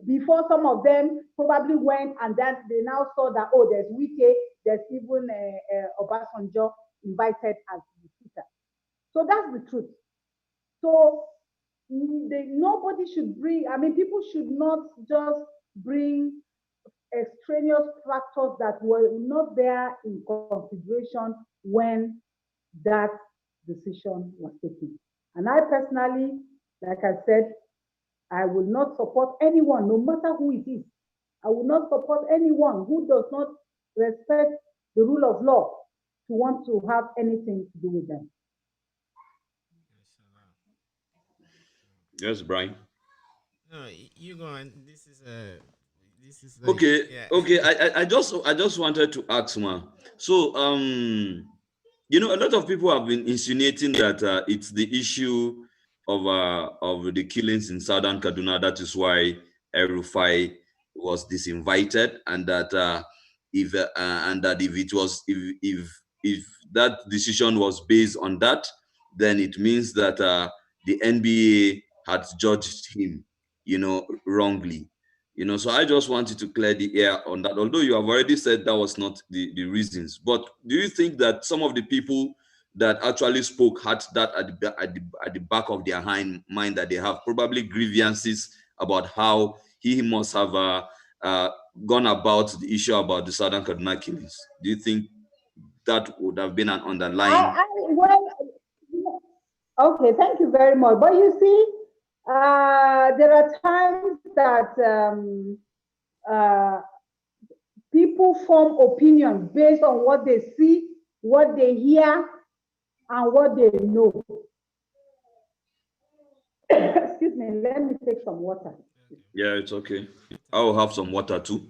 Before some of them probably went and then they now saw that, oh, there's Wike, there's even Obasanjo invited as the speaker. So that's the truth. So nobody should bring, people should not just bring extraneous factors that were not there in consideration when that decision was taken. And I personally, like I said, I will not support anyone, no matter who it is. I will not support anyone who does not respect the rule of law to want to have anything to do with them. Yes, Brian. No, you go on. This is like, okay. Yeah. Okay. I just wanted to ask, ma. So a lot of people have been insinuating that it's the issue of the killings in southern Kaduna. That is why El-Rufai was disinvited, and that if it was if that decision was based on that, then it means that the NBA had judged him, wrongly. You know, so I just wanted to clear the air on that. Although you have already said that was not the reasons, but do you think that some of the people that actually spoke had that at the back of their mind, that they have probably grievances about how he must have gone about the issue about the Southern Kaduna killings? Do you think that would have been an underlying? Well, okay, thank you very much. But you see, there are times that people form opinions based on what they see, what they hear, and what they know. Excuse me, let me take some water. Yeah, it's okay. I'll have some water too.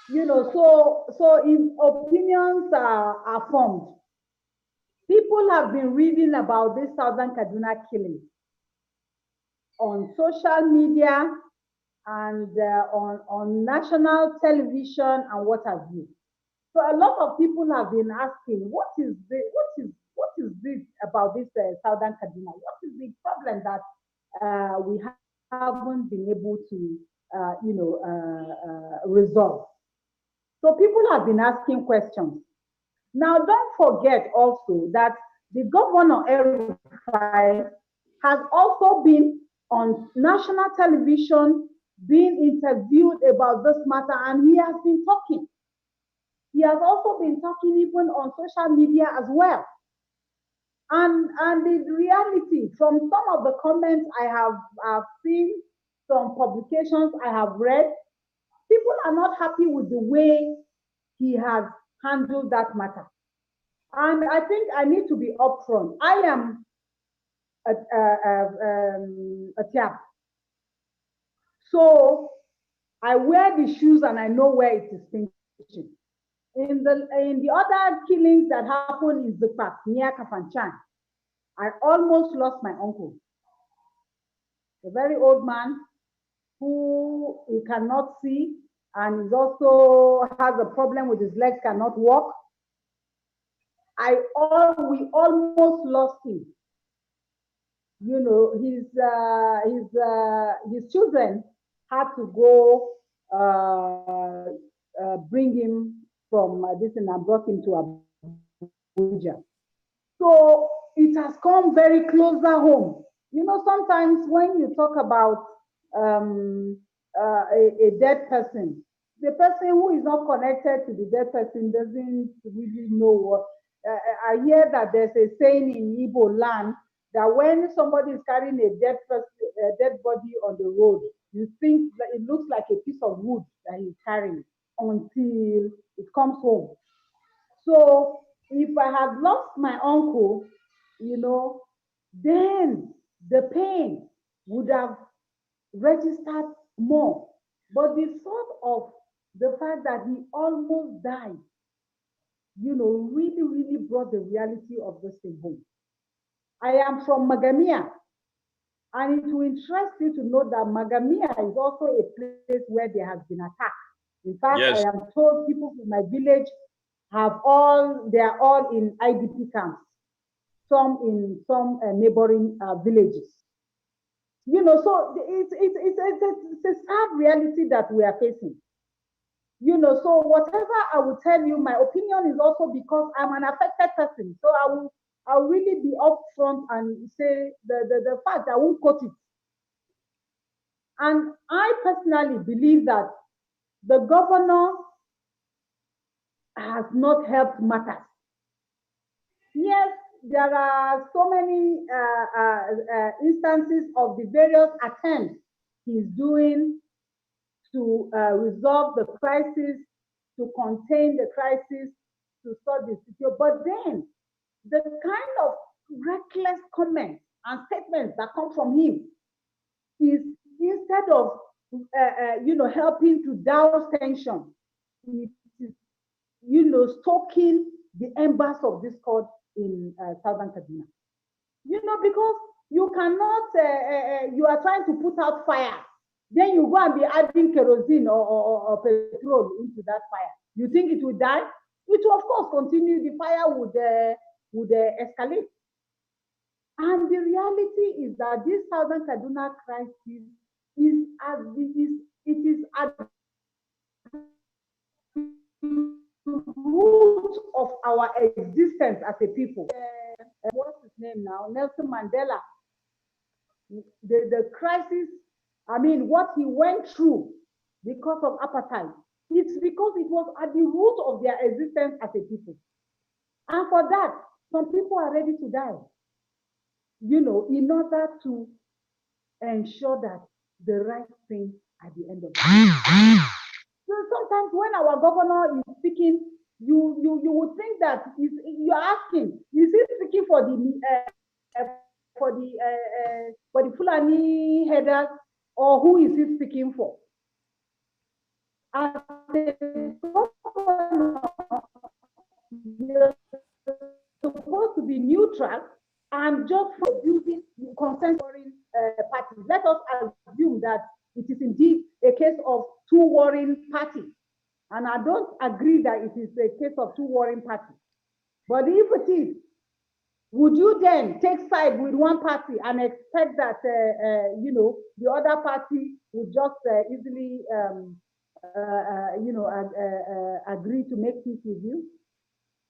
You know, so if opinions are formed, people have been reading about this Southern Kaduna killing on social media and on national television and what have you. So a lot of people have been asking, what is this about this Southern Kaduna? What is the problem that we haven't been able to, resolve? So people have been asking questions. Now, don't forget also that the governor El-Rufai has also been on national television, being interviewed about this matter, and he has been talking. He has also been talking even on social media as well. And the reality, from some of the comments I have seen, some publications I have read, people are not happy with the way he has handled that matter. And I think I need to be upfront. I am a Tiap. So I wear the shoes and I know where it is pinching. In the other killings that happened in Zupak, near Kafanchan, I almost lost my uncle. A very old man who he cannot see and is also has a problem with his legs, cannot walk. We almost lost him. You know, his children had to go bring him from this and brought him to Abuja. So it has come very closer home. You know, sometimes when you talk about a dead person, the person who is not connected to the dead person doesn't really know what. I hear that there's a saying in Igbo land that when somebody is carrying a dead body on the road, you think that it looks like a piece of wood that he's carrying until it comes home. So if I had lost my uncle, you know, then the pain would have registered more. But the thought of the fact that he almost died, you know, really, really brought the reality of this thing home. I am from Magamia, and it will interest you to know that Magamia is also a place where there has been attack. In fact, yes. I am told people from my village they are all in IDP camps, some in some neighboring villages. You know, so it's a sad reality that we are facing. You know, so whatever I will tell you, my opinion is also because I'm an affected person. So I'll really be upfront and say the fact I won't quote it. And I personally believe that the governor has not helped matters. Yes, there are so many instances of the various attempts he's doing to resolve the crisis, to contain the crisis, to sort the situation. But then the kind of reckless comments and statements that come from him is, instead of helping to douse tension, it is stoking the embers of discord in Southern Kaduna. You know, because you cannot, you are trying to put out fire, then you go and be adding kerosene or petrol into that fire. You think it will die? It will, of course, continue. The fire would escalate. And the reality is that this Southern Kaduna crisis is at the root of our existence as a people. What's his name now? Nelson Mandela. The crisis, I mean, what he went through because of apartheid, it's because it was at the root of their existence as a people. And for that, some people are ready to die, in order to ensure that the right thing at the end of the day. So sometimes when our governor is speaking, you would think that you're asking, is he speaking for the Fulani headers, or who is he speaking for? As a governor, you're supposed to be neutral and just using consent foreign parties. Let us assume that it is indeed a case of two warring parties. And I don't agree that it is a case of two warring parties. But if it is, would you then take side with one party and expect that, the other party would just easily, agree to make peace with you?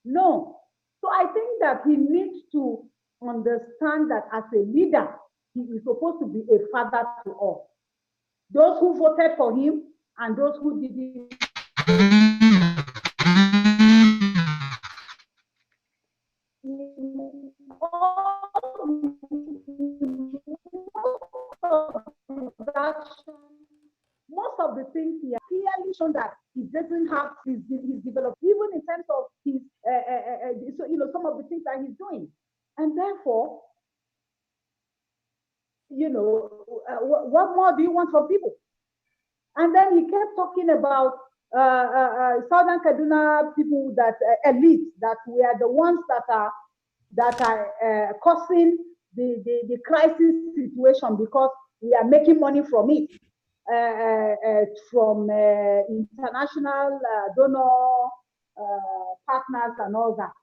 No. So I think that he needs to understand that as a leader, he is supposed to be a father to all. Those who voted for him and those who didn't. Most of the things he has clearly shown that he doesn't have his developed, even in terms of his, some of the things that he's doing. And therefore, what more do you want from people? And then he kept talking about Southern Kaduna people, that elites, that we are the ones that are causing the crisis situation because we are making money from it, from international donor partners and all that.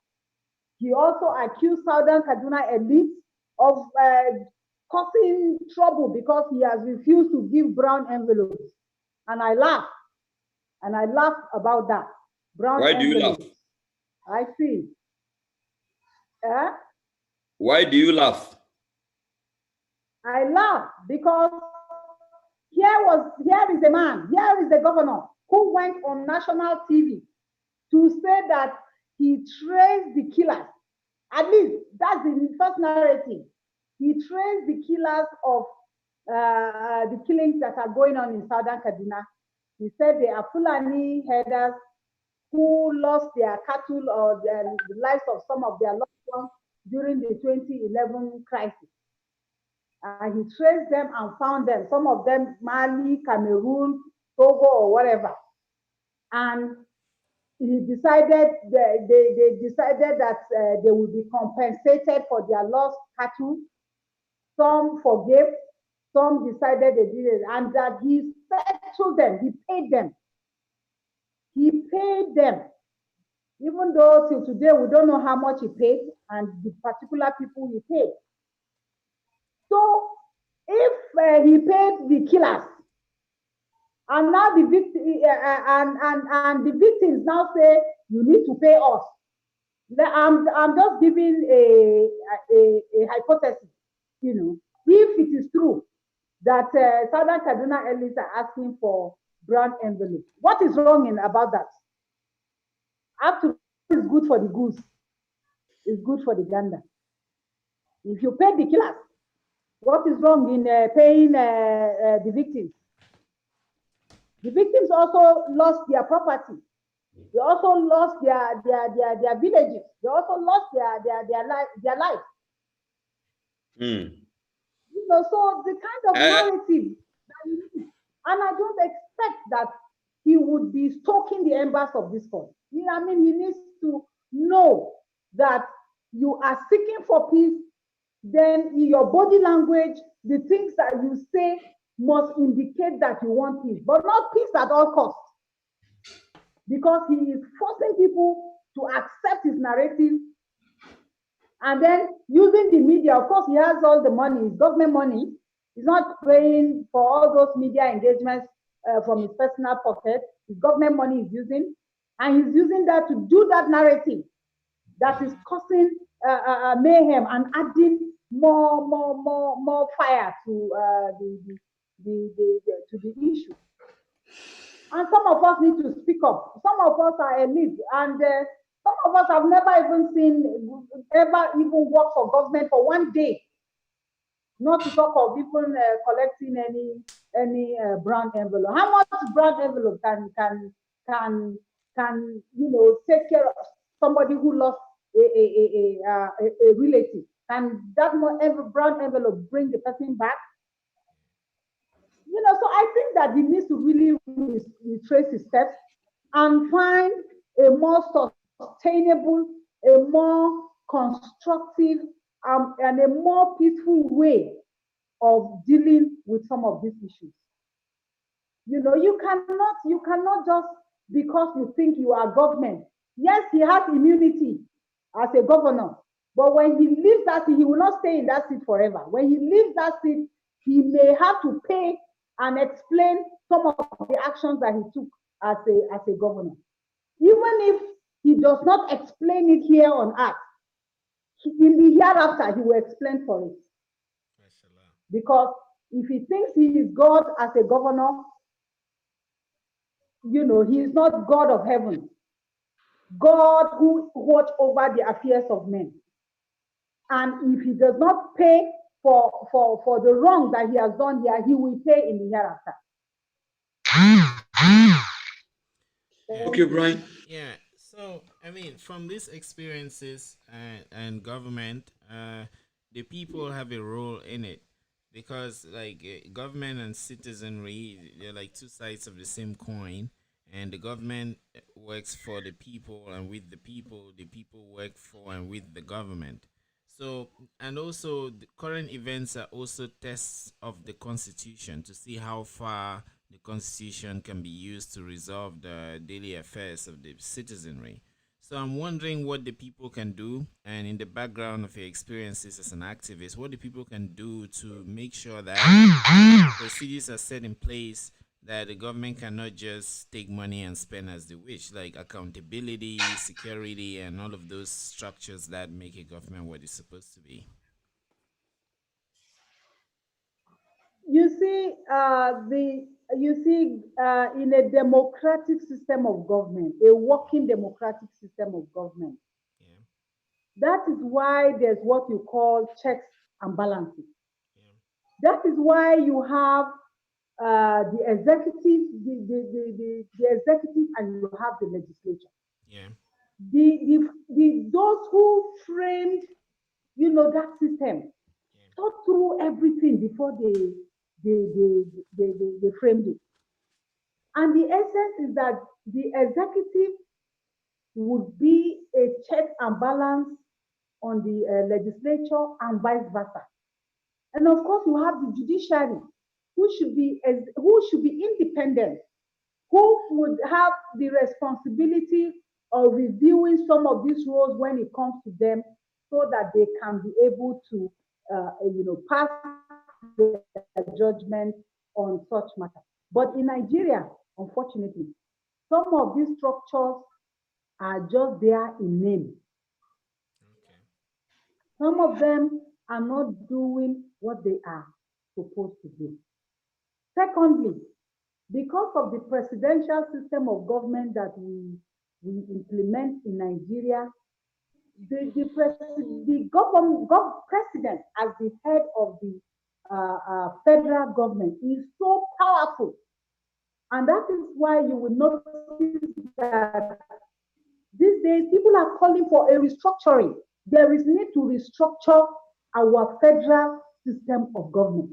He also accused Southern Kaduna elites of causing trouble because he has refused to give brown envelopes. And I laugh. And I laugh about that. Brown Why do you laugh? I see. Why do you laugh? I laugh because here is a man, here is the governor who went on national TV to say that he traced the killers. At least that's the first narrative. He traced the killers of the killings that are going on in Southern Kaduna. He said they are Fulani headers who lost their cattle or the lives of some of their loved ones during the 2011 crisis. And he traced them and found them, some of them Mali, Cameroon, Togo, or whatever. And he decided, they decided that they would be compensated for their lost cattle. Some forgave, some decided they didn't, and that he settled them, he paid them. He paid them. Even though till today we don't know how much he paid and the particular people he paid. So if he paid the killers, and now the and the victims now say you need to pay us. I'm just giving a hypothesis, if it is true that Southern Kaduna elites are asking for brown envelopes. What is wrong about that? After all, it's good for the goose. It's good for the gander. If you pay the killers, what is wrong in paying the victims? The victims also lost their property. They also lost their villages. They also lost their life. Mm. So the kind of narrative that he needs, and I don't expect that he would be stoking the embers of this court. He needs to know that you are seeking for peace. Then in your body language, the things that you say must indicate that you want peace, but not peace at all costs. Because he is forcing people to accept his narrative And then using the media, of course, he has all the money, it's government money. He's not paying for all those media engagements from his personal pocket. His government money he's using, and he's using that to do that narrative that is causing mayhem and adding more fire to the issue. And some of us need to speak up. Some of us are elite, and some of us have never even worked for government for one day. Not to talk of even collecting any brown envelope. How much brown envelope can take care of somebody who lost a relative? Can that brown envelope bring the person back? So I think that he needs to really retrace his steps and find a more sustainable, a more constructive, and a more peaceful way of dealing with some of these issues. You cannot just because you think you are government. Yes, he has immunity as a governor, but when he leaves that seat, he will not stay in that seat forever. When he leaves that seat, he may have to pay and explain some of the actions that he took as a governor. Even if he does not explain it here on earth, in the hereafter, he will explain for it. Because if he thinks he is God as a governor, he is not God of heaven. God who watch over the affairs of men. And if he does not pay for the wrong that he has done here, he will pay in the hereafter. Okay, Brian. Yeah. So, I mean, from these experiences and government, the people have a role in it because, like, government and citizenry, they're like two sides of the same coin. And the government works for the people and with the people work for and with the government. So, and also the current events are also tests of the constitution to see how far the constitution can be used to resolve the daily affairs of the citizenry. So I'm wondering what the people can do, and in the background of your experiences as an activist, what the people can do to make sure that procedures are set in place that the government cannot just take money and spend as they wish, like accountability, security, and all of those structures that make a government what it's supposed to be. You see, in a democratic system of government, a working democratic system of government, Yeah, that is why there's what you call checks and balances. yeah, That is why you have the executive, the executive, and you have the legislature. yeah, Those who framed, that system yeah, thought through everything before they framed it. And the essence is that the executive would be a check and balance on the legislature and vice versa. And of course, you have the judiciary, who should be independent, who would have the responsibility of reviewing some of these rules when it comes to them, so that they can be able to, pass their judgment on such matters. But in Nigeria, unfortunately, some of these structures are just there in name. okay, Some of them are not doing what they are supposed to do. Secondly, because of the presidential system of government that we implement in Nigeria, the president as the head of the federal government is so powerful. And that is why you will notice that these days people are calling for a restructuring. There is need to restructure our federal system of government.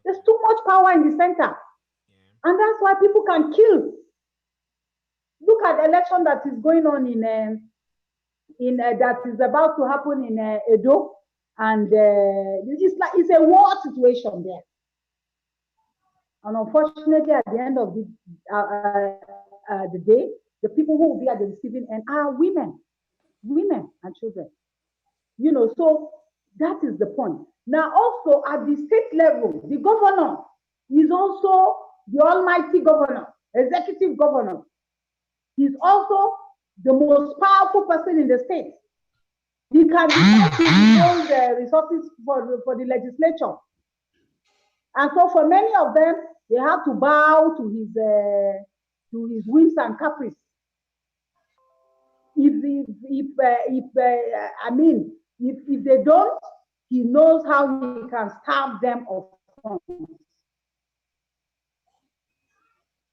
There's okay, too much power in the center. yeah, And that's why people can kill. Look at the election that is going on that is about to happen in Edo, and it's a war situation there. And unfortunately, at the end of the day, the people who will be at the receiving end are women and children. You know, so that is the point. Now, also at the state level, the governor is also the almighty governor, executive governor. He's also the most powerful person in the state. He can decide to hold the resources for the legislature. And so for many of them, they have to bow to his whims and caprice. If they don't, he knows how he can starve them of funds.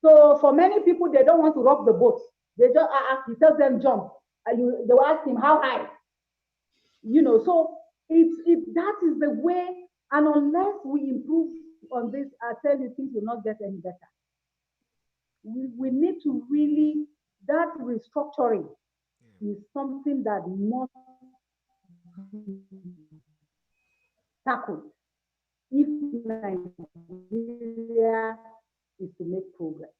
So for many people, they don't want to rock the boat. They just he tells them jump. They will ask him how high. You know, so that is the way. And unless we improve on this, I tell you, things will not get any better. We need to really, that restructuring is something that must be tackled if Nigeria is to make progress.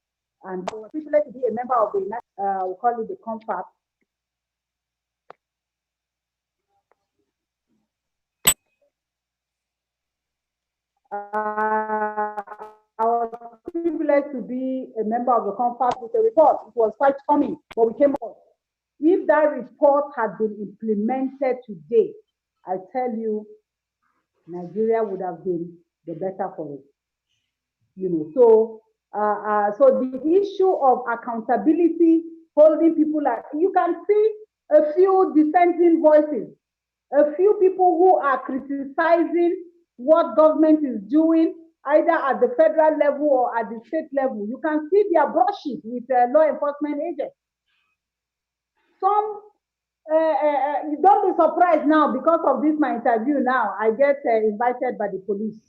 And I was privileged to be a member of the, we call it the CONFAP. I was privileged to be a member of the CONFAP with a report. It was quite coming, but we came on. If that report had been implemented today, I tell you, Nigeria would have been the better for it. You know, so the issue of accountability, holding people like, you can see a few dissenting voices, a few people who are criticizing what government is doing, either at the federal level or at the state level. You can see their brushes with law enforcement agents. Some, don't be surprised now because of this, my interview now, I get invited by the police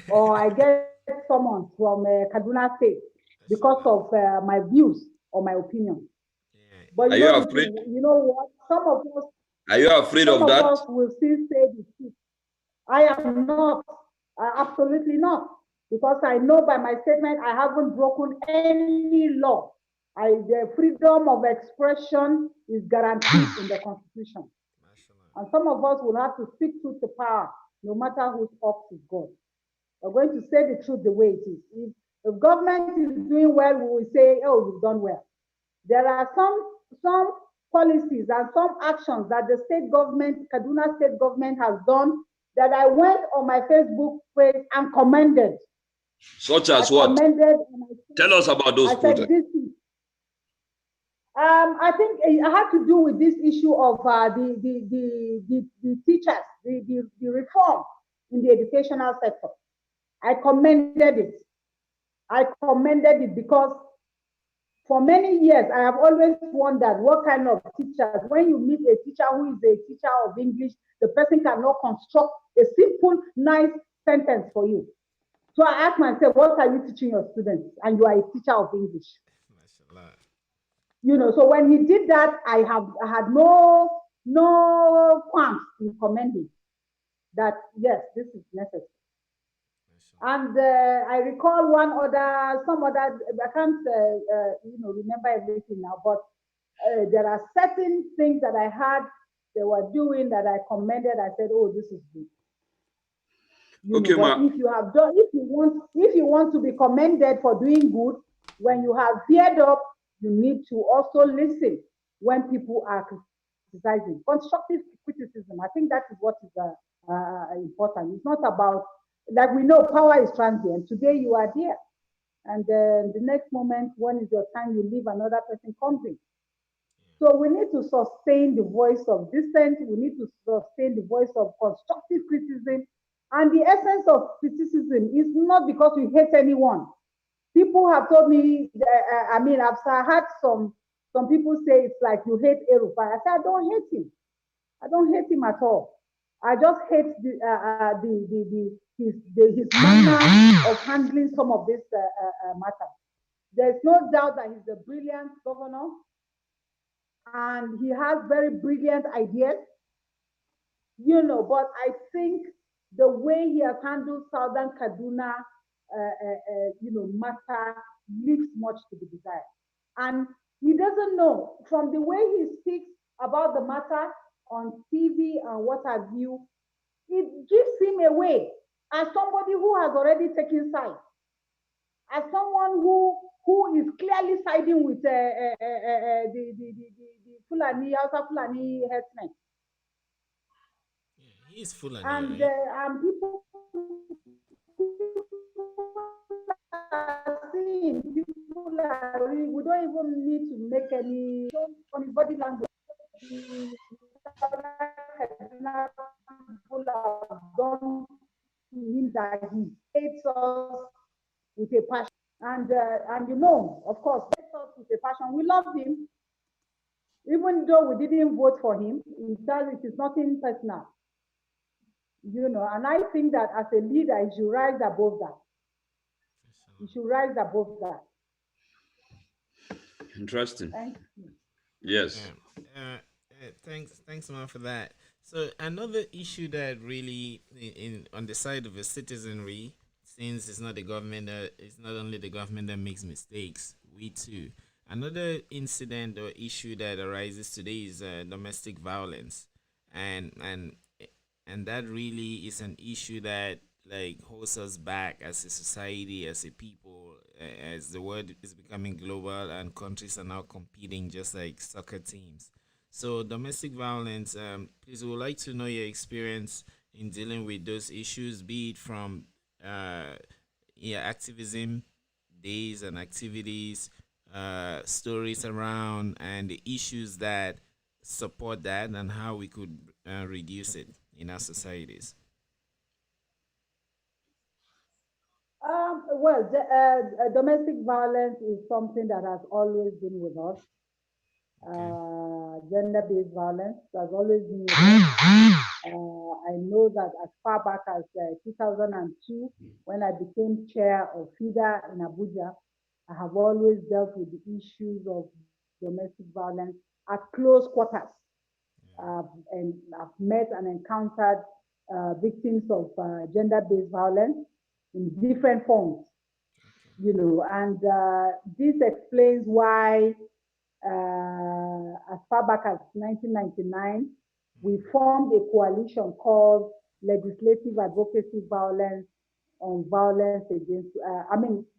or I get someone from Kaduna State because of my views or my opinion. Yeah. But Are you afraid? You know what? Some of us. Are you afraid of that? Some of us will still say the truth. I am not. Absolutely not. Because I know by my statement I haven't broken any law. The freedom of expression is guaranteed in the Constitution. And some of us will have to speak truth to power, no matter whose ox is God. We're going to say the truth the way it is. If government is doing well, we will say, oh, you've done well. There are some policies and some actions that the state government, Kaduna state government has done that I went on my Facebook page and commended. Such as what? Tell us about those projects. I think it had to do with this issue of the teachers, the reform in the educational sector. I commended it. I commended it because for many years, I have always wondered what kind of teachers, when you meet a teacher who is a teacher of English, the person cannot construct a simple, nice sentence for you. So I asked myself, what are you teaching your students? And you are a teacher of English. You know, so when he did that, I had no qualms in commending that, yes, this is necessary. And I recall some other, I can't, remember everything now, but there are certain things that I had they were doing that I commended. I said, oh, this is good. Okay, but if you have done, if you want to be commended for doing good, when you have veered up, you need to also listen when people are criticizing. Constructive criticism, I think that is what is important. It's not about, like we know, power is transient. Today you are there, and then the next moment, when is your time, you leave, another person comes in. So we need to sustain the voice of dissent. We need to sustain the voice of constructive criticism. And the essence of criticism is not because we hate anyone. People have told me, I've had some people say it's like you hate Erufai. I said, I don't hate him. I don't hate him at all. I just hate his manner of handling some of this matter. There's no doubt that he's a brilliant governor and he has very brilliant ideas, but I think the way he has handled Southern Kaduna, matter leaves much to be desired. And he doesn't know, from the way he speaks about the matter on TV and what have you, it gives him away as somebody who has already taken sides, as someone who is clearly siding with the Fulani, Hausa Fulani herdsmen. Yeah, he's Fulani, And right? people are seeing, people are, we don't even need to make any on his body language. The people have done to him that he hates us with a passion. And of course, hates us with a passion. We love him, even though we didn't vote for him. It is nothing personal, And I think that as a leader, you should rise above that. You should rise above that. Interesting. Thank you. Yes. Yeah. Thanks, man, for that. So another issue that really, in on the side of the citizenry, since it's not only the government that makes mistakes, we too. Another incident or issue that arises today is domestic violence, and and and that really is an issue that like holds us back as a society, as a people, as the world is becoming global and countries are now competing just like soccer teams. So domestic violence, please, we would like to know your experience in dealing with those issues, be it from uh, yeah, activism days and activities, stories around, and the issues that support that, and how we could reduce it in our societies. Domestic violence is something that has always been with us. Okay. Gender-based violence has always been with us. I know that as far back as 2002, when I became chair of FIDA in Abuja, I have always dealt with the issues of domestic violence at close quarters. And I've met and encountered victims of gender-based violence in different forms, and this explains why as far back as 1999, we formed a coalition called Legislative Advocacy Violence on Violence Against,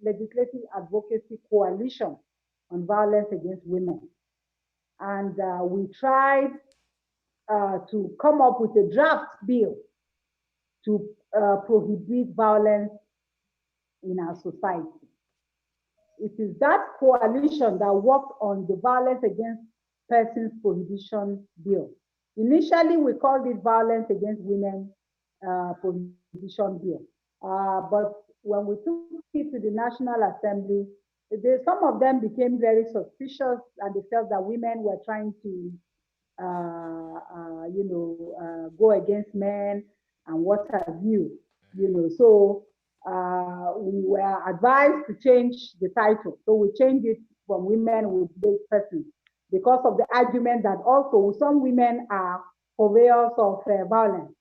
Legislative Advocacy Coalition on Violence Against Women. And we tried to come up with a draft bill to prohibit violence in our society. It is that coalition that worked on the Violence Against Persons Prohibition Bill. Initially, we called it Violence Against Women Prohibition Bill. But when we took it to the National Assembly, some of them became very suspicious, and they felt that women were trying to, go against men and what have you. So we were advised to change the title. So we changed it from Women with Disabilities Persons because of the argument that also some women are purveyors of violence.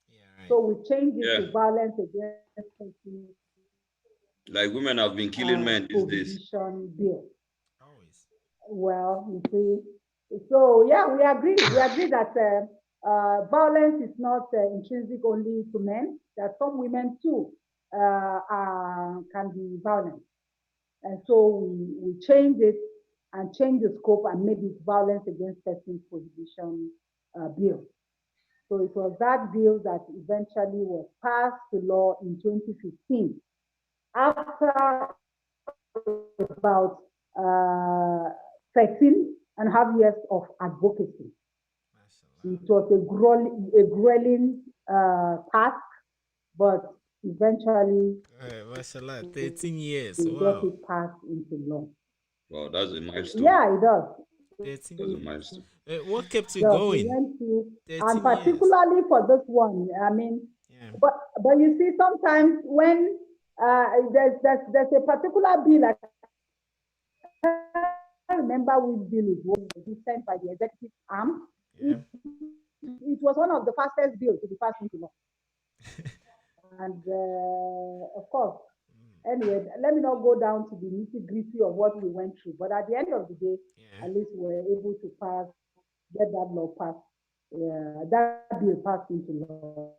Yeah, right. So we changed it Yeah. to Violence Against Persons Like women have been killing men these days. Prohibition Bill. Always. Well, you see, so yeah, we agree. We agree that violence is not intrinsic only to men. That some women too can be violent, and so we changed it and changed the scope and made it Violence Against Persons Prohibition Bill. So it was that bill that eventually was passed to law in 2015 after about 13 and a half years of advocacy. It was a grueling task, but eventually Mashallah, 13 years. we got Wow. it passed into law. Wow, that's a milestone. Yeah, it does. 13 That's a It years. milestone. What kept you does. We going? went through, and 13 years. particularly for this one, I mean, Yeah. but you see, sometimes when there's a particular bill, I remember which bill it was sent by the executive arm. Yeah. It was one of the fastest bills to be passed into law. And of course, anyway, let me not go down to the nitty gritty of what we went through. But at the end of the day, Yeah. at least we were able to get that law passed Yeah, that bill passed into law.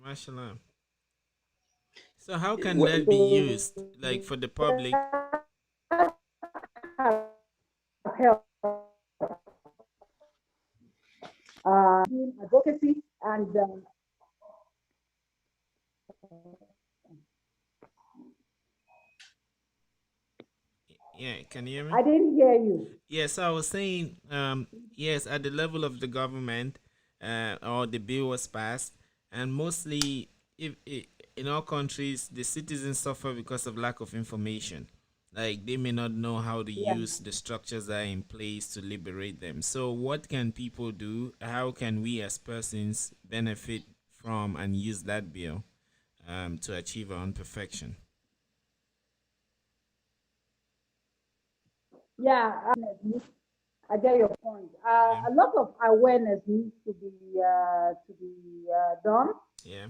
Mashallah. So how can Well, that be So used, like for the public? that has helped advocacy and Yeah, can you hear me? I didn't hear you. Yes, I was saying, yes, at the level of the government, or the bill was passed, and mostly, if in all countries, the citizens suffer because of lack of information. Like they may not know how to Yeah. use the structures that are in place to liberate them. So, what can people do? How can we as persons benefit from and use that bill, to achieve our own perfection? Yeah, I get your point. Yeah, A lot of awareness needs to be done. yeah,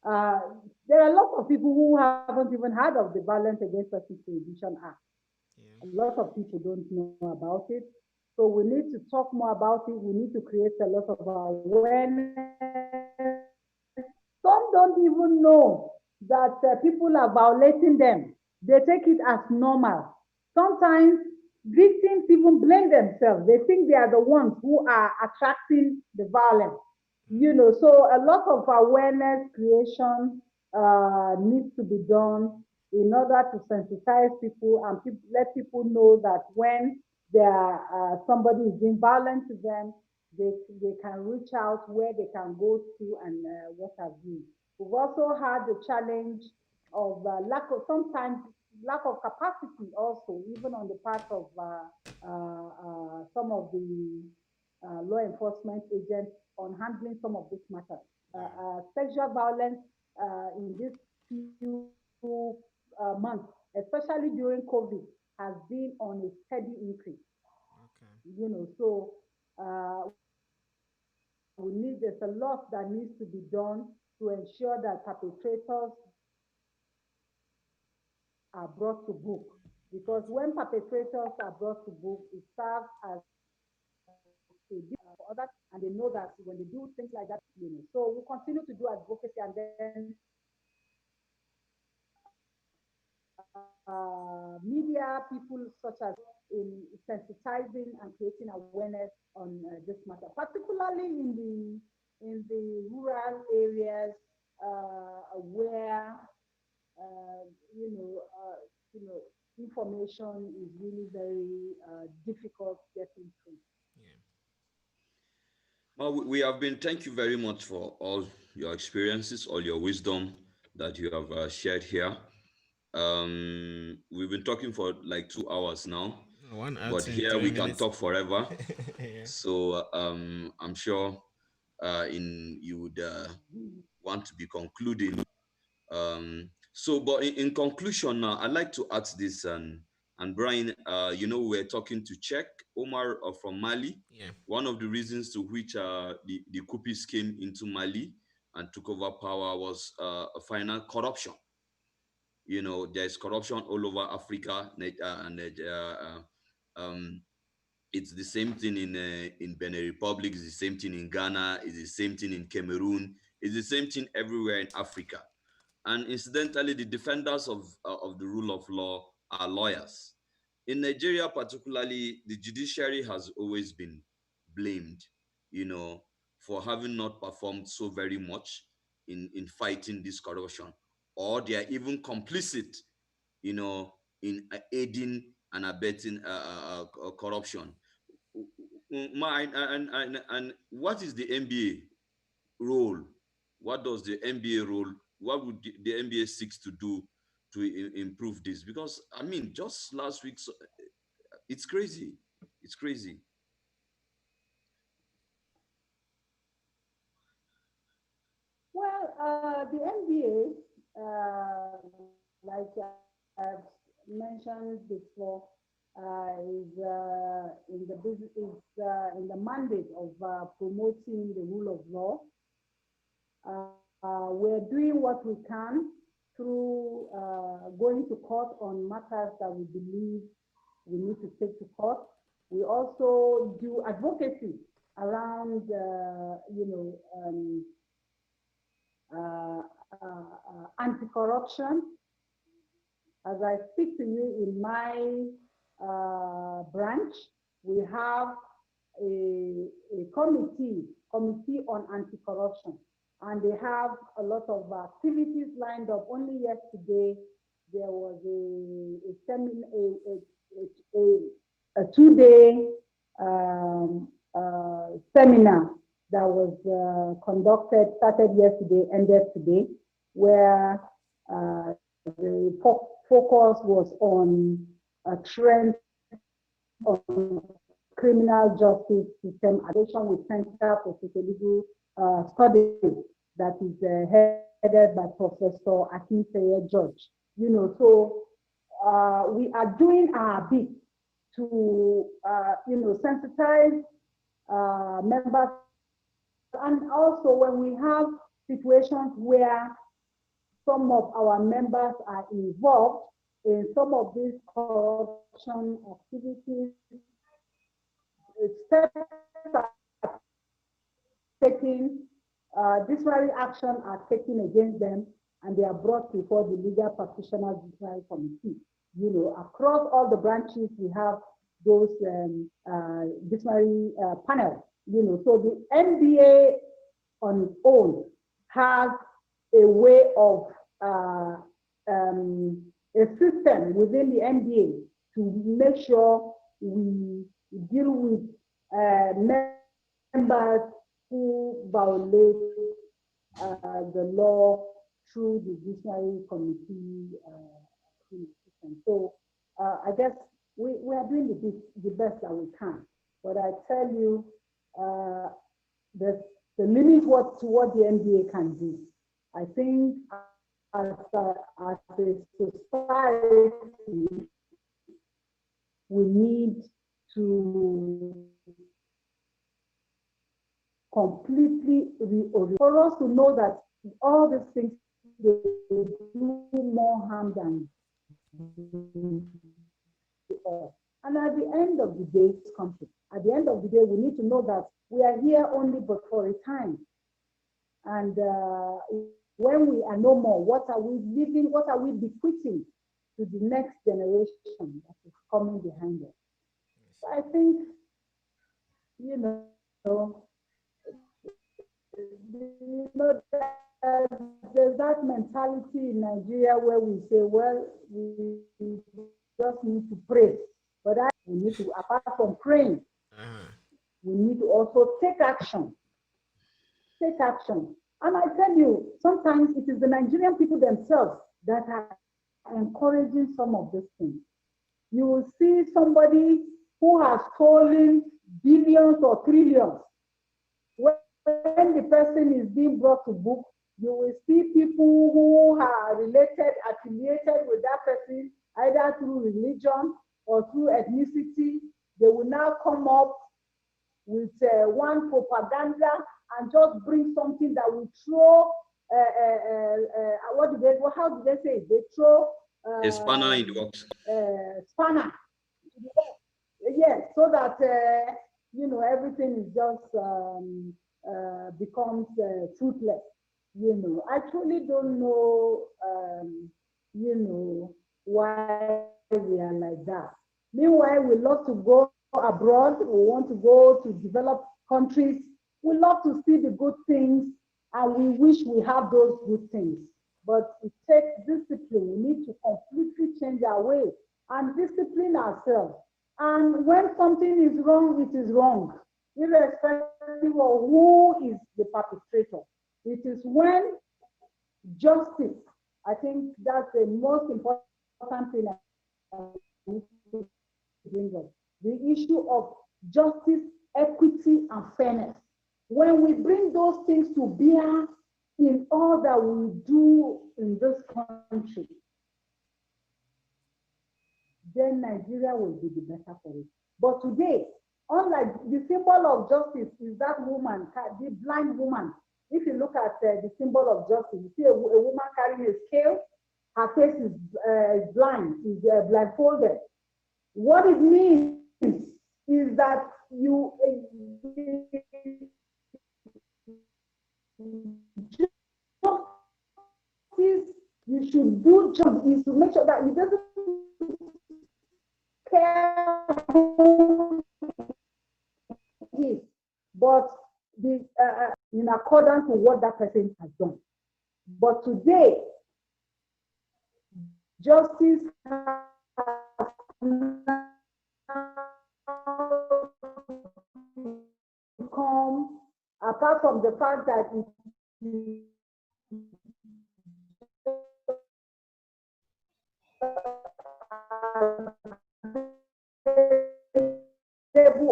Uh, there are a lot of people who haven't even heard of the Violence Against Persons Prohibition Act. yeah, A lot of people don't know about it. So we need to talk more about it. We need to create a lot of awareness. Some don't even know that people are violating them. They take it as normal. Sometimes victims even blame themselves. They think they are the ones who are attracting the violence. So a lot of awareness creation needs to be done in order to sensitize people and let people know that when somebody is being violent to them, they can reach out where they can go to and what have you. We've also had the challenge of lack of sometimes lack of capacity also, even on the part of some of the law enforcement agents on handling some of these matters. yeah. Sexual violence in these few months, especially during COVID, has been on a steady increase. Okay. So there's a lot that needs to be done to ensure that perpetrators are brought to book. Because Okay. when perpetrators are brought to book, it serves as a for others, and they know that when they do things like that. So we continue to do advocacy, and then media people such as in sensitizing and creating awareness on this matter, particularly in the rural areas where uh, you know uh, you know information is really very difficult getting through. Yeah. well, we have been, thank you very much for all your experiences, all your wisdom that you have shared here. We've been talking for like 2 hours now, One hour but twenty here three we can minutes. talk forever. Yeah. So I'm sure in you would want to be concluding. But in conclusion, now I'd like to ask this, and Brian, we're talking to Czech Omar from Mali. Yeah. One of the reasons to which the coupists came into Mali and took over power was final corruption. There's corruption all over Africa, and um, it's the same thing in Benin Republic. It's the same thing in Ghana. It's the same thing in Cameroon. It's the same thing everywhere in Africa. And incidentally, the defenders of the rule of law are lawyers. In Nigeria, particularly, the judiciary has always been blamed, for having not performed so very much in fighting this corruption, or they are even complicit, in aiding and abetting corruption. And what is the NBA role? What does the NBA role? What would the NBA seeks to do to improve this? Because I mean, just last week, it's crazy. It's crazy. Well, the NBA, like I've mentioned before, is in the mandate of promoting the rule of law. We're doing what we can through going to court on matters that we believe we need to take to court. We also do advocacy around, anti-corruption. As I speak to you in my branch, we have a committee on anti-corruption, and they have a lot of activities lined up. Only yesterday, there was a 2-day seminar that was started yesterday, ended today, where the focus was on a trend on criminal justice system addition with Center for Sociological Studies that is headed by Professor Akinseye George. So we are doing our bit to sensitize members, and also when we have situations where some of our members are involved in some of these corruption activities, steps are taken, disciplinary action are taken against them, and they are brought before the Legal Practitioners Disciplinary Committee. Across all the branches, we have those disciplinary panels. So the NBA on its own has a way of a system within the NBA to make sure we deal with members who violate the law through the judiciary committee system. So I guess we are doing the best that we can. But I tell you, the limit to what the NBA can do. I think as a society, we need to completely reorient. For us to know that all these things, they do more harm than us. And at the end of the day, at the end of the day, we need to know that we are here only but for a time. And when we are no more, what are we leaving? What are we bequeathing to the next generation that is coming behind us? So I think, there's that mentality in Nigeria where we say, well, we just need to pray. But we need to, apart from praying, we need to also take action. Take action. And I tell you, sometimes it is the Nigerian people themselves that are encouraging some of these things. You will see somebody who has stolen billions or trillions. When the person is being brought to book, you will see people who are affiliated with that person, either through religion or through ethnicity. They will now come up with one propaganda and just bring something that will throw, how do they say it? They throw a spanner in the works. Spanner. Yes, so that, everything is just becomes fruitless. I truly don't know, why we are like that. Meanwhile, we love to go abroad. We want to go to developed countries. We love to see the good things, and we wish we have those good things. But it takes discipline. We need to completely change our way and discipline ourselves. And when something is wrong, it is wrong, irrespective of who is the perpetrator. It is when justice, I think that's the most important thing I need to bring up. The issue of justice, equity, and fairness. When we bring those things to bear in all that we do in this country, then Nigeria will be the better for it. But today, unlike the symbol of justice is that woman, the blind woman. If you look at the symbol of justice, you see a woman carrying a scale, her face is blind, is blindfolded. What it means is that you you should do job is to make sure that it doesn't care who it is, but in accordance with what that person has done. But today, justice has become, apart from the fact that it is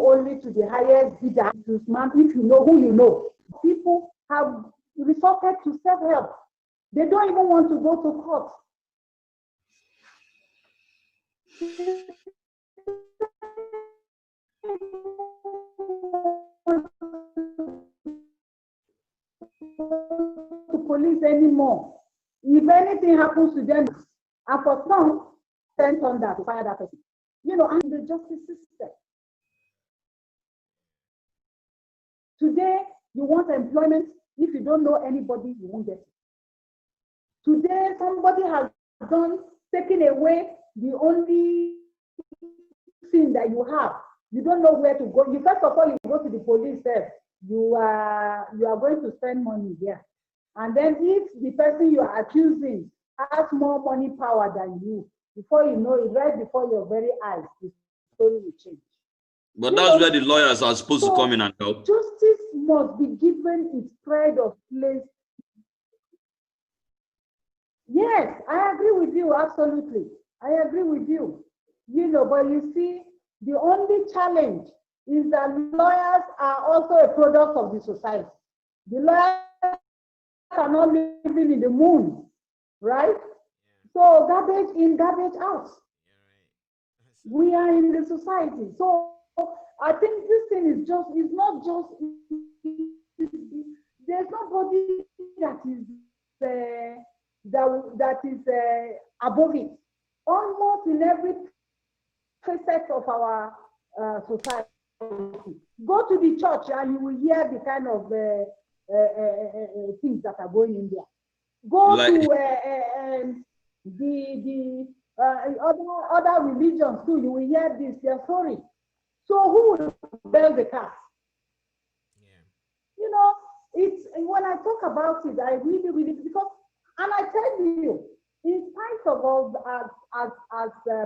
only to the highest bidder. If you know who you know, people have resorted to self-help. They don't even want to go to court. To police anymore. If anything happens to them, and for some, send on that to fire that person. You know, and the justice system. Today, you want employment. If you don't know anybody, you won't get it. Today, somebody has taken away the only thing that you have. You don't know where to go. You first of all, you go to the police there. You are going to spend money there. And then if the person you are accusing has more money power than you, before you know it, right before your very eyes, the story will change. But that's where the lawyers are supposed to come in and help. Justice must be given its pride of place. Yes, I agree with you, absolutely. I agree with you. You know, but you see, the only challenge is that lawyers are also a product of the society. The lawyers are not living in the moon, right? So garbage in, garbage out. We are in the society. So I think this thing is not just, there's nobody that is above it. Almost in every facet of our society. Go to the church and you will hear the kind of things that are going in there. Go to the other religions too. You will hear this. They're sorry. So who will bail the cat? Yeah. You know, it's when I talk about it, I really because, and I tell you, in spite of all as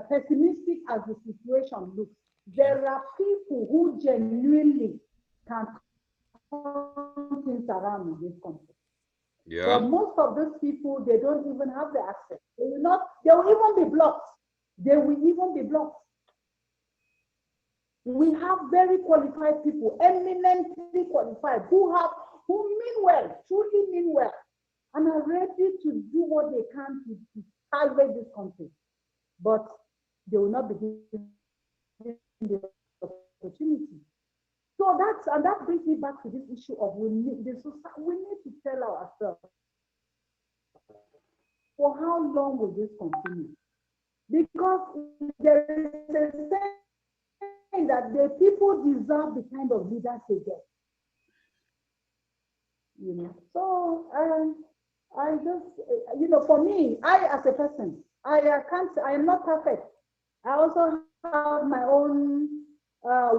pessimistic as the situation looks, there are people who genuinely can turn things around in this country. Yeah. But most of those people, they don't even have the access. They will even be blocked. They will even be blocked. We have very qualified people, eminently qualified, who mean well, truly mean well, and are ready to do what they can to salvage this country. But they will not be given the opportunity. So that brings me back to this issue of we need to tell ourselves, for how long will this continue? Because there is a saying that the people deserve the kind of leaders they get. You know, so I just, you know, for me, I as a person, I am not perfect. I also have my own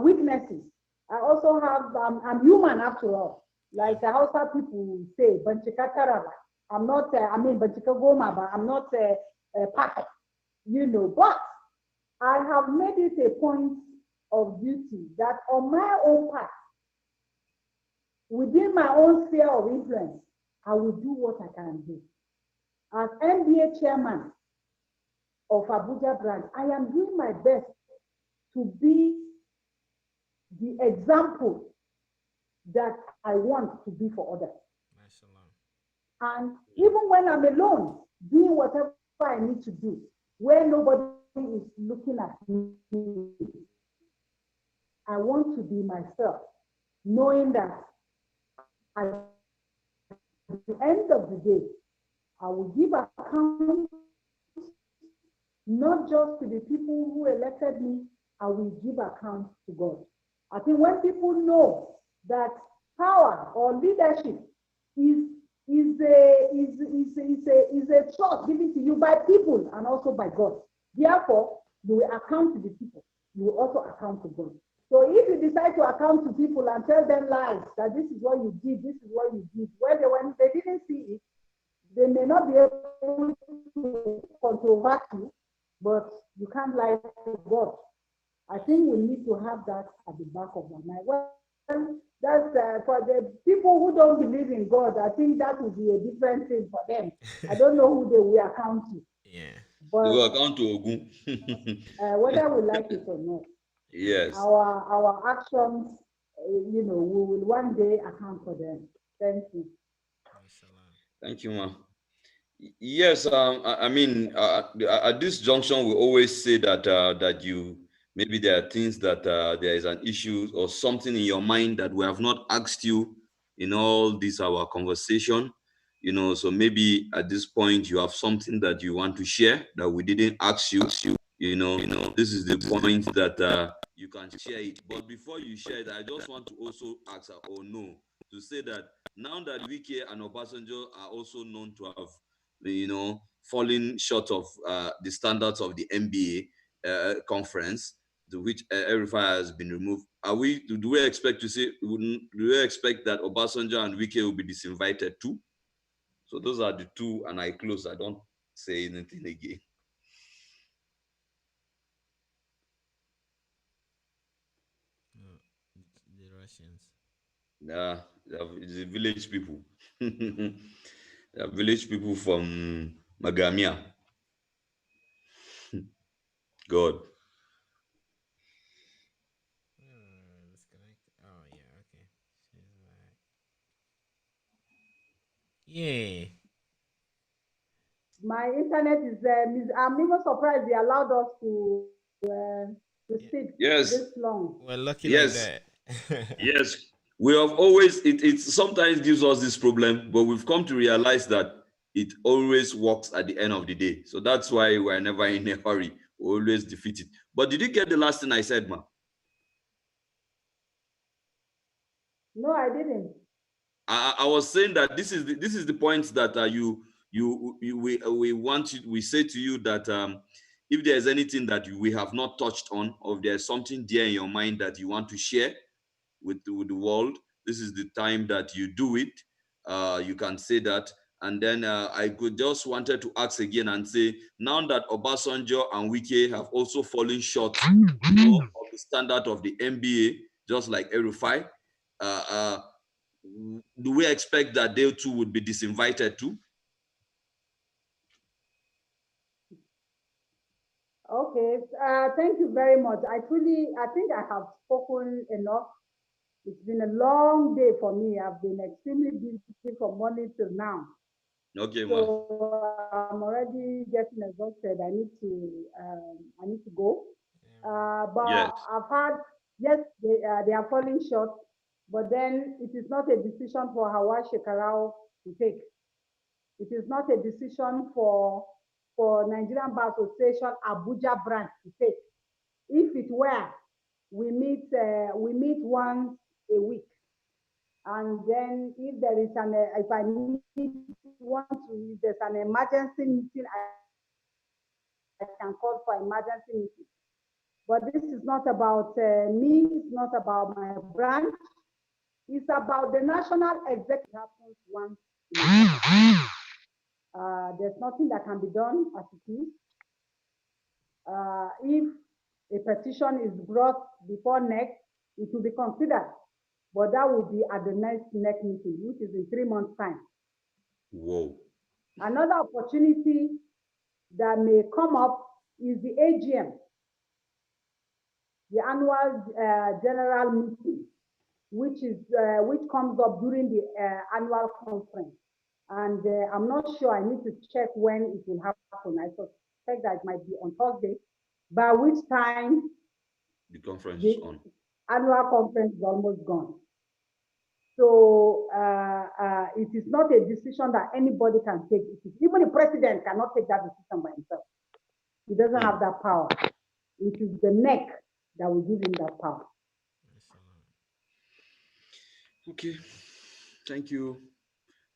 weaknesses. I also have, I'm human after all. Like the Hausa people say, I'm not, but I'm not perfect, you know, but I have made it a point of duty that on my own part, within my own sphere of influence, I will do what I can do. As MBA chairman of Abuja branch, I am doing my best to be the example that I want to be for others. And even when I'm alone, doing whatever I need to do, where nobody is looking at me, I want to be myself, knowing that at the end of the day, I will give account not just to the people who elected me, and we give account to God. I think when people know that power or leadership is a trust given to you by people and also by God. Therefore, you will account to the people. You will also account to God. So if you decide to account to people and tell them lies, that this is what you did, this is what you did, when they didn't see it, they may not be able to controvert you, but you can't lie to God. I think we need to have that at the back of our mind. Well, that's for the people who don't believe in God. I think that would be a different thing for them. I don't know who they will account to. Yeah. They will But account to Ogun. whether we like it or not, Yes. our actions, we will one day account for them. Thank you. Thank you, ma. Yes, I mean, at this junction, we always say that that maybe there are things that there is an issue or something in your mind that we have not asked you in all this our conversation. So maybe at this point you have something that you want to share that we didn't ask you. This is the point that you can share it. But before you share it, I just want to also ask or know to say that now that Wike and Obasanjo are also known to have falling short of the standards of the NBA conference, to which Erifai has been removed. Do we expect to see? Do we expect that Obasanjo and Wike will be disinvited too? So those are the two, and I close. I don't say anything again. Oh, the Russians. Yeah, it's the village people. They are village people from Magamia. God. Disconnect. Oh yeah, okay. She's back. Yeah. My internet is. I'm even surprised they allowed us to Yeah. sit Yes, this long. We're lucky like yes, that. yes. We have always, it sometimes gives us this problem, but we've come to realize that it always works at the end of the day. So that's why we're never in a hurry. We always defeat it. But did you get the last thing I said, ma? No, I didn't. I was saying that this is the point that we say to you that if there's anything that we have not touched on, or if there's something there in your mind that you want to share with the world, this is the time that you do it. You can say that. And then I could just wanted to ask again and say, now that Obasanjo and Wike have also fallen short of the standard of the NBA, just like Erufai, do we expect that they too would be disinvited too? Okay. Thank you very much. I think I have spoken enough. It's been a long day for me. I've been extremely busy from morning till now. Okay, ma. So I'm already getting exhausted. I need to go. But Yes. I've had, yes, they are falling short, but then it is not a decision for Hauwa Shekarau to take. It is not a decision for Nigerian Bar Association Abuja branch to take. If it were, we meet once a week, and then if there is if I need if there's an emergency meeting, I can call for emergency meeting. But this is not about me. It's not about my branch. It's about the national executive happens once in a there's nothing that can be done as it is. If a petition is brought before NEC, it will be considered, but that will be at the next NEC meeting, which is in 3 months' time. Whoa. Another opportunity that may come up is the AGM, the annual general meeting, which comes up during the annual conference. And I'm not sure, I need to check when it will happen. I suspect that it might be on Thursday, by which time the conference is on. Annual conference is almost gone. So it is not a decision that anybody can take. Even the president cannot take that decision by himself. He doesn't have that power. It is the NEC that will give him that power. Okay, thank you.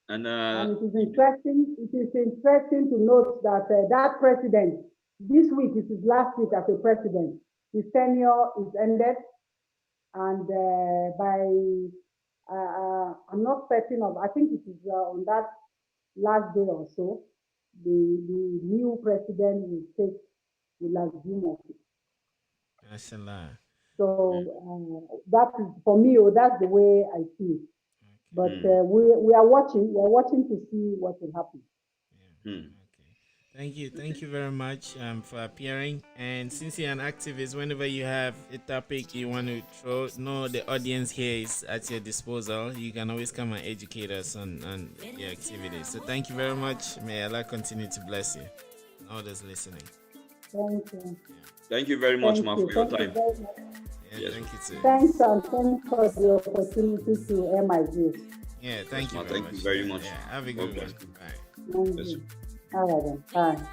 And it is interesting. It is interesting to note that that president, this week is his last week as a president. His tenure is ended, and I'm not certain of. I think it is on that last day or so, the new president will assume office. Mashallah. So that is for me. That's the way I see it. But we are watching. We are watching to see what will happen. Yeah. Okay. Thank you very much for appearing. And since you're an activist, whenever you have a topic you want to throw, the audience here is at your disposal. You can always come and educate us on your activities. So thank you very much. May Allah continue to bless you. All those listening. Thank you. Thank you very much, Ma, for your time. Yeah, yes. Thank you too. Thanks, and thanks for the opportunity to air my views. Yeah, thank you. Thank you very much. Yeah, have a good one. Bye. All right then. Bye.